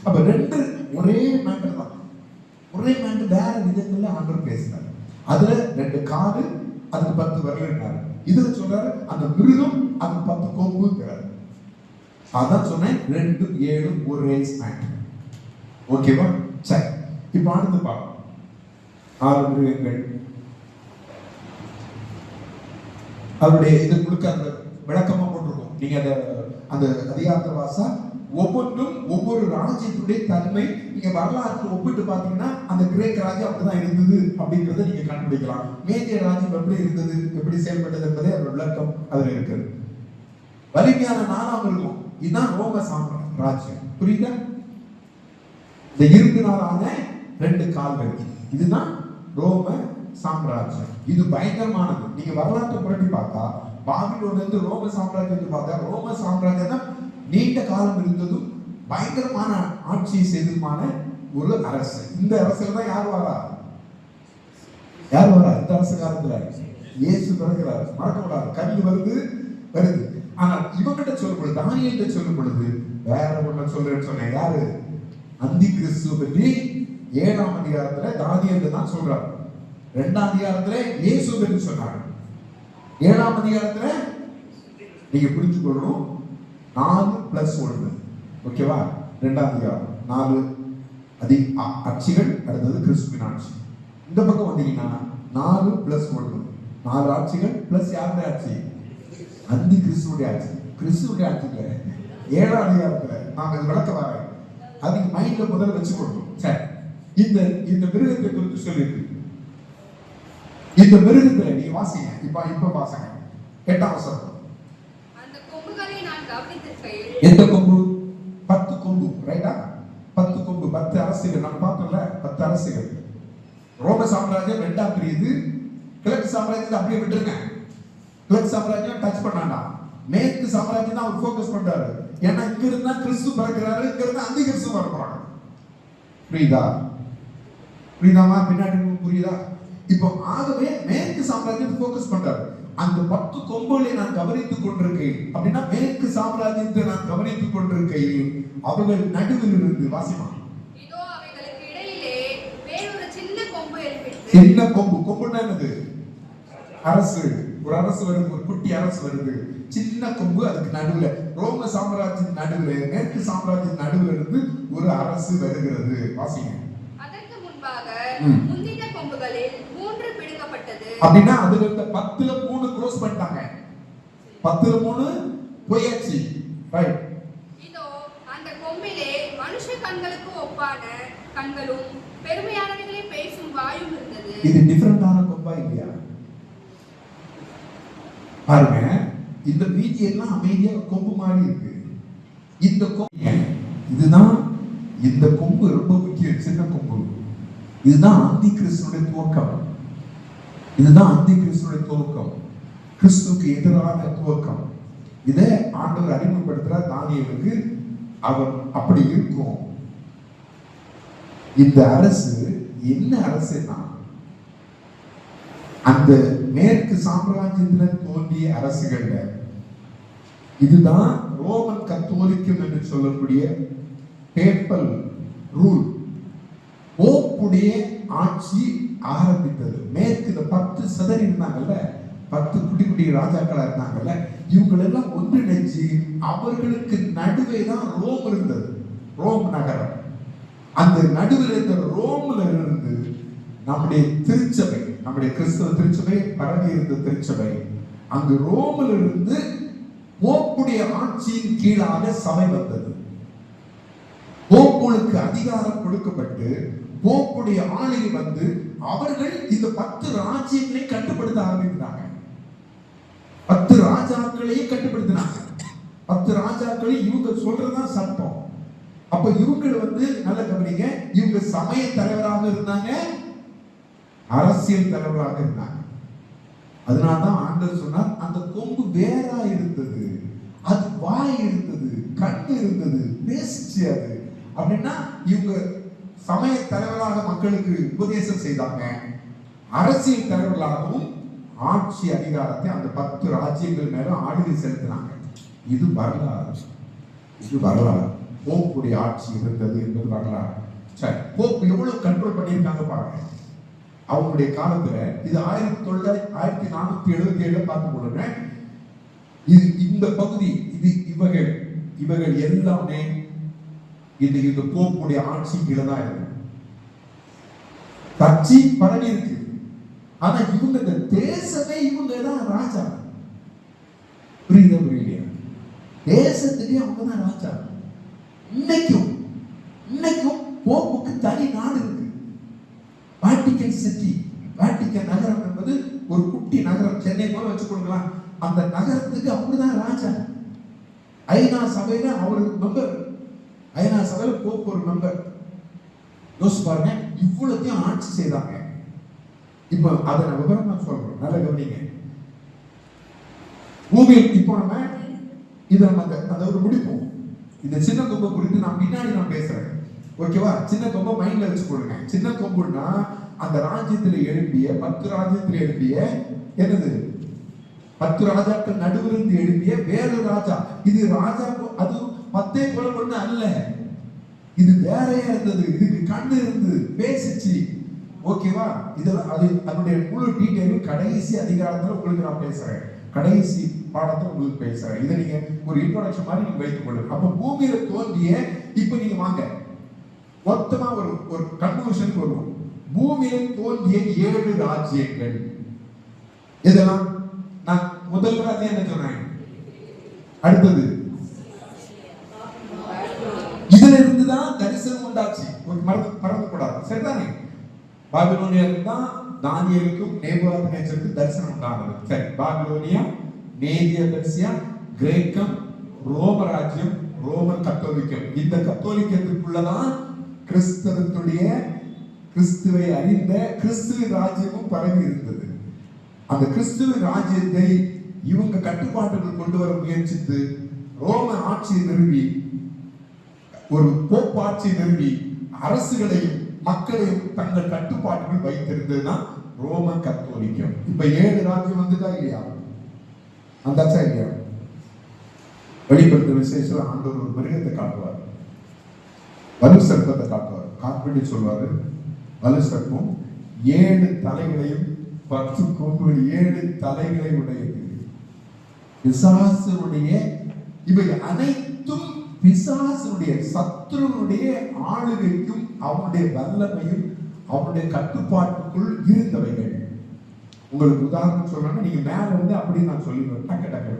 அப்ப 2 ஒரே மேட்டர் தான். ஒரே மேட்டர் வேற விதத்துல ஆண்டவர் பேசினார். அதுல 2 காது, அதுக்கு 10 விரல் இருக்காரு. இதுல சொல்றாரு அந்த மிருகம் அது 10 கொம்புங்கிறாரு. அதான் சொன்னேன் 2 7 ஒரே மேட்டர். ஓகேவா? சரி, இப்ப அடுத்து பார்ப்போம். 6 மிருகங்கள். அவருடைய இது முழுக்க அந்த விளக்கமா போட்டிருக்கோம். நீங்க அந்த அதிகாரத்தை வாசா ஒவ்வொன்றும் ஒவ்வொரு ராஜ்யத்துடைய தன்மை நீங்க வரலாற்று ஒப்பிட்டு பாத்தீங்கன்னா அந்த கிரேக்க ராஜ்யம் அப்படிதான் இருந்தது அப்படிங்கறத நீங்க கண்டுபிடிக்கலாம். மேதிய ராஜ்யம் எப்படி இருந்தது, எப்படி செயல்பட்டது என்பதே அதோட விளக்கம் அதுல இருக்குது. வலிமையான 4ஆம் இருக்கும். இதுதான் ரோம சாம்ராஜ்யம். புரியுதா? இந்த இரும்பினாலான 2 கால்கள், இதுதான் ரோம சாம்ராஜ்யம். இது பயங்கரமானது. நீங்க வரலாற்றை புரட்டி பார்த்தா பாபிலோன்ல இருந்து ரோம சாம்ராஜ்யத்தை பார்த்தா ரோம சாம்ராஜ்யம் தான் நீண்ட காலம் இருந்ததும் பயங்கரமான ஆட்சி செய்ததுமான ஒரு அரசு. இந்த அரசுல தான் யார் வரா? இந்த அரசு காலத்துல இயேசு பிறக்கிறார். மறக்கக்கூடாது. கல்வி வருது. ஆனா இவங்கிட்ட சொல்லும் பொழுது, தானியேல்கிட்ட சொல்லும் பொழுது வேற ஒண்ணு சொல்றேன்னு சொன்னேன். யாரு? அந்தி கிறிஸ்து பற்றி 7ஆம் அதிகாரத்துல தானியேல் தான் சொல்றாரு. 2ஆம் அதிகாரத்துல இயேசு பற்றி சொன்னார். 7ஆம் அதிகாரத்துல நீங்க புரிஞ்சு கொள்ளணும் 4+1. ஓகேவா? 2ஆம் அதிகாரம் 4 ஆட்சிகள், அடுத்தது கிறிஸ்துவின் ஆட்சி. இந்த பக்கம் வந்தீங்கன்னா 4+1, 4 ஆட்சிகள் பிளஸ் யாருடைய ஆட்சி? அந்தி கிறிஸ்துவுடைய ஆட்சி. கிறிஸ்துவுடைய ஆட்சியில 7ஆம் அதிகாரத்துல நாம விளக்க வரேன். அதுக்கு மைண்ட்ல முதல்ல வச்சுக்கொள்ளணும். சரி, இந்த மிருகத்தை குறித்து சொல்லிருக்கு. இந்த மிருகத்துல நீங்க வாசிங்க. இப்ப வாசிங்க 8ஆம் வசனம். அந்த கொம்புகளை நான் கவனித்திருக்கையில், எந்த கொம்பு? 10 கொம்பு. ரைட்டா? 10 கொம்பு, 10 அரசுகள். நான் பார்த்தோம்ல 10 அரசுகள். ரோம சாம்ராஜ்யம் 2ஆ பிரியுது. கிழக்கு சாம்ராஜ்யத்தை அப்படியே விட்டுருங்க. கிழக்கு சாம்ராஜ்யம் டச் பண்ணாண்டா. மேற்கு சாம்ராஜ்யம் தான் அவர் ஃபோக்கஸ் பண்றாரு. ஏன்னா இங்க இருந்தா கிறிஸ்து பிறக்கிறாரு, இங்க இருந்தா அந்தி கிறிஸ்து வர போறாங்க. புரியுதாமா? பின்னாடி புரியுதா? இப்போ ஆகவே மேற்கு சாம்ராஜ்யம் ஃபோக்கஸ் பண்றாரு. அந்த 10 கொம்புகளை நான் கவனித்துக் கொண்டிருக்கையில், அப்படின்னா மேற்கு சாம்ராஜ்யத்தை நான் கவனித்துக் கொண்டிருக்கையில் அவர்கள் நடுவில் இருந்து வாசிமா, இதோ அவைகளுக்கு இடையிலே வேறொரு சின்ன கொம்பு எழும்பிற்று. சின்ன கொம்பு. கொம்புன்னா என்னது? அரசு. ஒரு அரசு வருது, ஒரு குட்டி அரசு வருது. சின்ன கொம்பு, அதுக்கு நடுவுல ரோம சாம்ராஜ்யத்தின் நடுவுல, மேற்கு சாம்ராஜ்யத்தின் நடுவுல இருந்து ஒரு அரசு வருகிறது. வாசிங்க. அதற்கு முன்பாக முந்தின கொம்புகளில் 3 பிடுங்கப்பட்டது. அப்படின்னா அதுல இருந்த 10ல 3 க்ளோஸ் பண்ணிட்டாங்க. 10ல 3 போயாச்சு. ரைட். இதோ அந்த கொம்பிலே மனுஷ கண்களுக்கு ஒப்பான கண்களும் பெருமையானவைகளை பேசும் வாயும் இருந்தது. இது டிஃபரண்டான கொம்பா இல்லையா? பாருங்க, இந்த மீதி எல்லாம் அமைதியா கொம்பு மாதிரி இருக்கு. இந்த கொம்பு இதுதான். இந்த கொம்பு ரொம்ப முக்கியம். சின்ன கொம்பு. இதுதான் அந்தி கிறிஸ்துடைய துவக்கம். இதுதான் அந்தி கிறிஸ்துடைய துவக்கம். கிறிஸ்துவுக்கு எதிரான துவக்கம். இதை ஆண்டவர் அறிமுகப்படுத்துற தானியேலுக்கு. அவர் அப்படி இருக்கும். இந்த அரசு என்ன அரசுனா, அந்த மேற்கு சாம்ராஜ்யத்துல தோன்றிய அரசுகள்ல இதுதான் ரோமன் கத்தோலிக்கம் என்று சொல்லக்கூடிய பேப்பல் ரூல். போப்புடைய ஆட்சி ஆரம்பித்தது. மேற்கு 10 சதறி இருந்தாங்கல்ல, 10 குட்டி ராஜாக்களா இருந்தாங்கல்ல, இவங்களெல்லாம் ஒன்றிணைச்சு அவர்களுக்கு நடுவே தான் ரோம் இருந்தது. ரோம் நகரம். அந்த நடுவில் இருந்த ரோம்ல இருந்து நம்முடைய திருச்சபை, நம்முடைய கிறிஸ்தவ திருச்சபை, பரவி இருந்த திருச்சபை, அங்கு ரோமில் இருந்து போப்புடைய ஆட்சியின் கீழாக சபை வந்தது. போப்புகளுக்கு அதிகாரம் கொடுக்கப்பட்டு போப்புடைய ஆளுகை வந்து அவர்கள் இந்த 10 ராஜ்யங்களை கட்டுப்படுத்த ஆரம்பித்தாங்க. 10 ராஜாக்களையும் கட்டுப்படுத்தினாங்க. 10 ராஜாக்களை இவங்க சொல்றதுதான் சட்டம். அப்ப இவங்க வந்து நல்ல கவனிங்க, இவங்க சமய தலைவராக இருந்தாங்க, அரசியல் தலைவராக இருந்தாங்க. அதனால்தான் ஆண்டவர் சொன்னார், அந்த கொம்பு வேறா இருந்தது, அது வாய் இருந்தது, கண் இருந்தது, பேசிச்சு. அது அப்படின்னா இவங்க சமய தலைவராக மக்களுக்கு உபதேசம் செய்தாங்க, அரசியல் தலைவர்களாகவும் ஆட்சி அதிகாரத்தை அந்த 10 ராஜ்யங்கள் மேல ஆளுகை செலுத்தினாங்க. இது வரலாறு. இது வரலாறு. போப்புடைய ஆட்சி இருந்தது என்பது வரலாறு. சரி, போப்பு எவ்வளவு கண்ட்ரோல் பண்ணியிருக்காங்க பாருங்க அவங்களுடைய காலத்துல. இது 1477 பார்த்து போடுங்க. இது இந்த பகுதி, இது இவர்கள் எல்லாமே இந்த போப்புடைய ஆட்சி கீழே தான் இருக்கு. கட்சி பரவி இருக்கு. ஆனா இவங்க இந்த தேசமே இவங்க தான் ராஜா. புரியலையா? தேசத்துக்கே அவங்க தான் ராஜா. இன்னைக்கும் போப்புக்கு தனி நாடு இருக்கு. வாட்டிகன் சிட்டி, வாட்டிகன் நகரம் என்பது ஒரு குட்டி நகரம். சென்னை போல வச்சு கொடுக்கலாம். அந்த நகரத்துக்கு அவங்கதான் ராஜா. ஐநா சபையில அவருக்கு மெம்பர். ஐநா சபையில போப்பு ஒரு மெம்பர். யோசிச்சு பாருங்க, இவ்வளத்தையும் ஆட்சி செய்தாங்க. இப்ப அதை நான் விவரமா சொல்றேன், நல்ல கவனிங்க. பூமியில் இப்போ நம்ம இதை நம்ம அதை ஒரு முடிப்போம். இந்த சின்ன கொம்பை குறித்து நான் பின்னாடி நான் பேசுறேன். ஓகேவா? சின்ன கொம்பை மைண்ட்ல வச்சுக்கொள்ளுங்க. சின்ன கொம்புன்னா அந்த ராஜ்யத்துல எழுப்பிய 10 ராஜ்யத்துல எழுப்பிய என்னது 10 ராஜாக்கள் நடுவிலிருந்து எழுப்பிய வேறு ராஜா. இது ராஜா, அது 10 போல ஒண்ணு அல்ல, இது வேறையா இருந்தது. இதுக்கு கண்ணு இருந்தது, பேசிச்சு. ஓகேவா? இதுல அது அதனுடைய முழு டீடைலும் கடைசி அதிகாரத்துல உங்களுக்கு நான் பேசுறேன், கடைசி பாடத்தை உங்களுக்கு பேசுறேன். இதை நீங்க ஒரு இன்ட்ரோடக்ஷன் மாதிரி நீங்க வைத்துக் கொள்ளுங்க. அப்ப பூமியில தோன்றிய, இப்ப நீங்க வாங்க மொத்தமா ஒரு கன்க்ளூஷனுக்கு வருவோம். பூமியில தோன்றிய 7 ராஜ்யங்கள் இதெல்லாம் நான் முதல் ராஜ்யம் என்ன சொன்னேன், அடுத்தது இதுல இருந்துதான் தரிசனம் உண்டாச்சு. மறந்து கூடாது, சரிதானே? பாபிலோனியாவுக்கு தான் தானியேலுக்கும் நேபுகாத்நேச்சருக்கும் தரிசனம் உண்டானது. சரி, பாபிலோனியா, மேதிய பெர்சியா, கிரேக்கம், ரோம ராஜ்யம், ரோமன் கத்தோலிக்கம். இந்த கத்தோலிக்கத்துக்குள்ளதான் கிறிஸ்துவை அறிந்த கிறிஸ்துவ ராஜ்யமும் பரவி இருந்தது. அந்த கிறிஸ்துவ ராஜ்யத்தை இவங்க கட்டுப்பாட்டுக்குள் கொண்டு வர முயற்சித்து ரோம ஆட்சியை நிறுவி, ஒரு போப் ஆட்சியை நிறுவி அரசுகளையும் மக்களையும் தங்கள் கட்டுப்பாட்டுக்குள் வைத்திருந்ததுதான் ரோமன் கத்தோலிக்கம். இப்ப 7 ராஜ்யம் வந்துதா இல்லையா? வந்தாச்சா இல்லையா? வெளிப்படுத்த விசேஷம் ஆண்டவர் ஒரு மிருகத்தை காட்டுவார், வலு சர்ப்பத்தை காட்டுவார். காட்படி சொல்வாரு, வலு சர்ப்பம் 7 தலைகளையும் 10 கொம்புகள், 7 தலைகளை உடையது. பிசாசுடைய இவை அனைத்தும் பிசாசுடைய சத்துருடைய ஆளுகைக்கும் அவனுடைய வல்லமையும் அவனுடைய கட்டுப்பாட்டுக்குள் இருந்தவைகள். உங்களுக்கு உதாரணம் சொல்லணும்னா நீங்க மேல இருந்து அப்படி நான் சொல்லிடுவேன். டக்கு டக்கு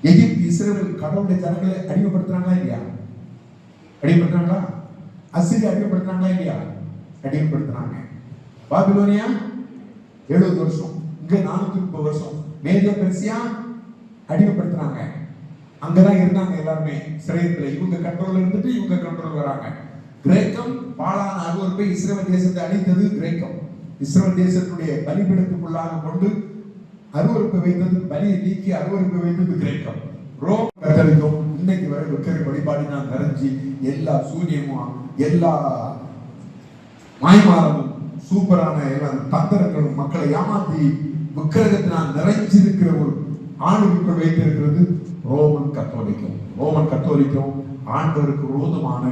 எகிப்து இஸ்ரவேல் கடவுளுடைய ஜனங்களை அடிமைப்படுத்துறாங்களா இல்லையா? அடிமைப்படுத்துறாங்களா? அசிரியா அடிமைப்படுத்துறாங்களா இல்லையா? அடிமைப்படுத்துறாங்க. பாபிலோனியா 70 வருஷம், இங்க 430 வருஷம். மேதிய பெர்சியா அடிமைப்படுத்துறாங்க, அங்கதான் இருந்தாங்க எல்லாருமே சிறையத்துல. இவங்க கண்ட்ரோல் இருந்துட்டு இவங்க கண்ட்ரோல் வராங்க. கிரேக்கம் பாலான அருவருப்பை இஸ்ரவேல் தேசத்தை அழித்தது கிரேக்கம். இஸ்ரவேல் தேசத்துடைய பலிபீடத்துக்குள்ளாக கொண்டு அருவருப்பை வைத்தது, பலியை நீக்கி அருவருப்பை வைத்தது கிரேக்கம். ரோம் கத்தோலிக்கம் இன்னைக்கு வரை விக்கிர வழிபாடினால் நிறைஞ்சி எல்லா சூரியமும் எல்லா மாய்மாலமும் சூப்பரான எல்லா தந்திரங்களும் மக்களை ஏமாத்தி விக்கிரகத்தினால் நிறைஞ்சிருக்கிற ஒரு ஆளுக்குள் வைத்திருக்கிறது ரோமன் கத்தோலிக்கம். ரோமன் கத்தோலிக்கம் ஆண்டவருக்கு விரோதமான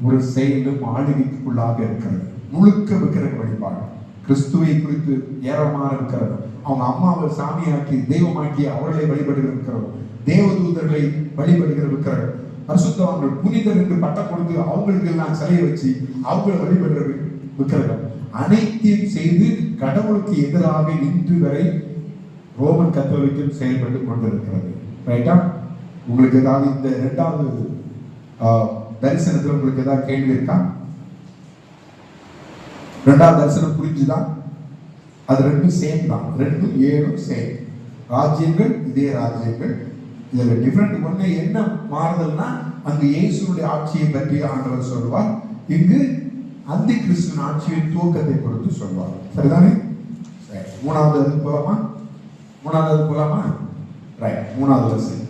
ஒரு செயலும் ஆளுகைக்குள்ளாக இருக்கிறது. முழுக்க விக்கிரக வழிபாடு, கிறிஸ்துவை குறித்து ஏராளமான இருக்கிறது. அவங்க அம்மாவை சாமியாக்கி தெய்வமாக்கி அவர்களை வழிபடுகிற இருக்கிறது. தேவதூதர்களை வழிபடுகிற இருக்கிறது. பரிசுத்தவான்கள் புனிதர் என்று பட்டம் கொடுத்து அவங்களுக்கு எல்லாம் சிலையை வச்சு அவங்களை வழிபடுற விக்கிரகம் அனைத்தையும் செய்து கடவுளுக்கு எதிராக இன்று வரை ரோமன் கத்தோலிக்கம் செயல்பட்டு கொண்டிருக்கிறது. ரைட்டா? உங்களுக்கு ஏதாவது இந்த 2வது தரிசனத்தில் உங்களுக்கு ஏதாவது கேள்வி இருக்கா? 2வது தரிசனம் புரிஞ்சுதான்? அது 2 சேம் தான், 2 7 சேம் ராஜ்யங்கள், இதே ராஜ்யங்கள். இதுல டிஃபரெண்ட் ஒண்ணு என்ன மாறுதல்னா, அங்கு இயேசுடைய ஆட்சியை பற்றி ஆண்டவர் சொல்வார், இங்கு அந்தி கிறிஸ்துவின் ஆட்சியின் துவக்கத்தை பொறுத்து சொல்வார். சரிதானே? சரி, 3வது போலாமா? ரைட், 3வது வருஷம்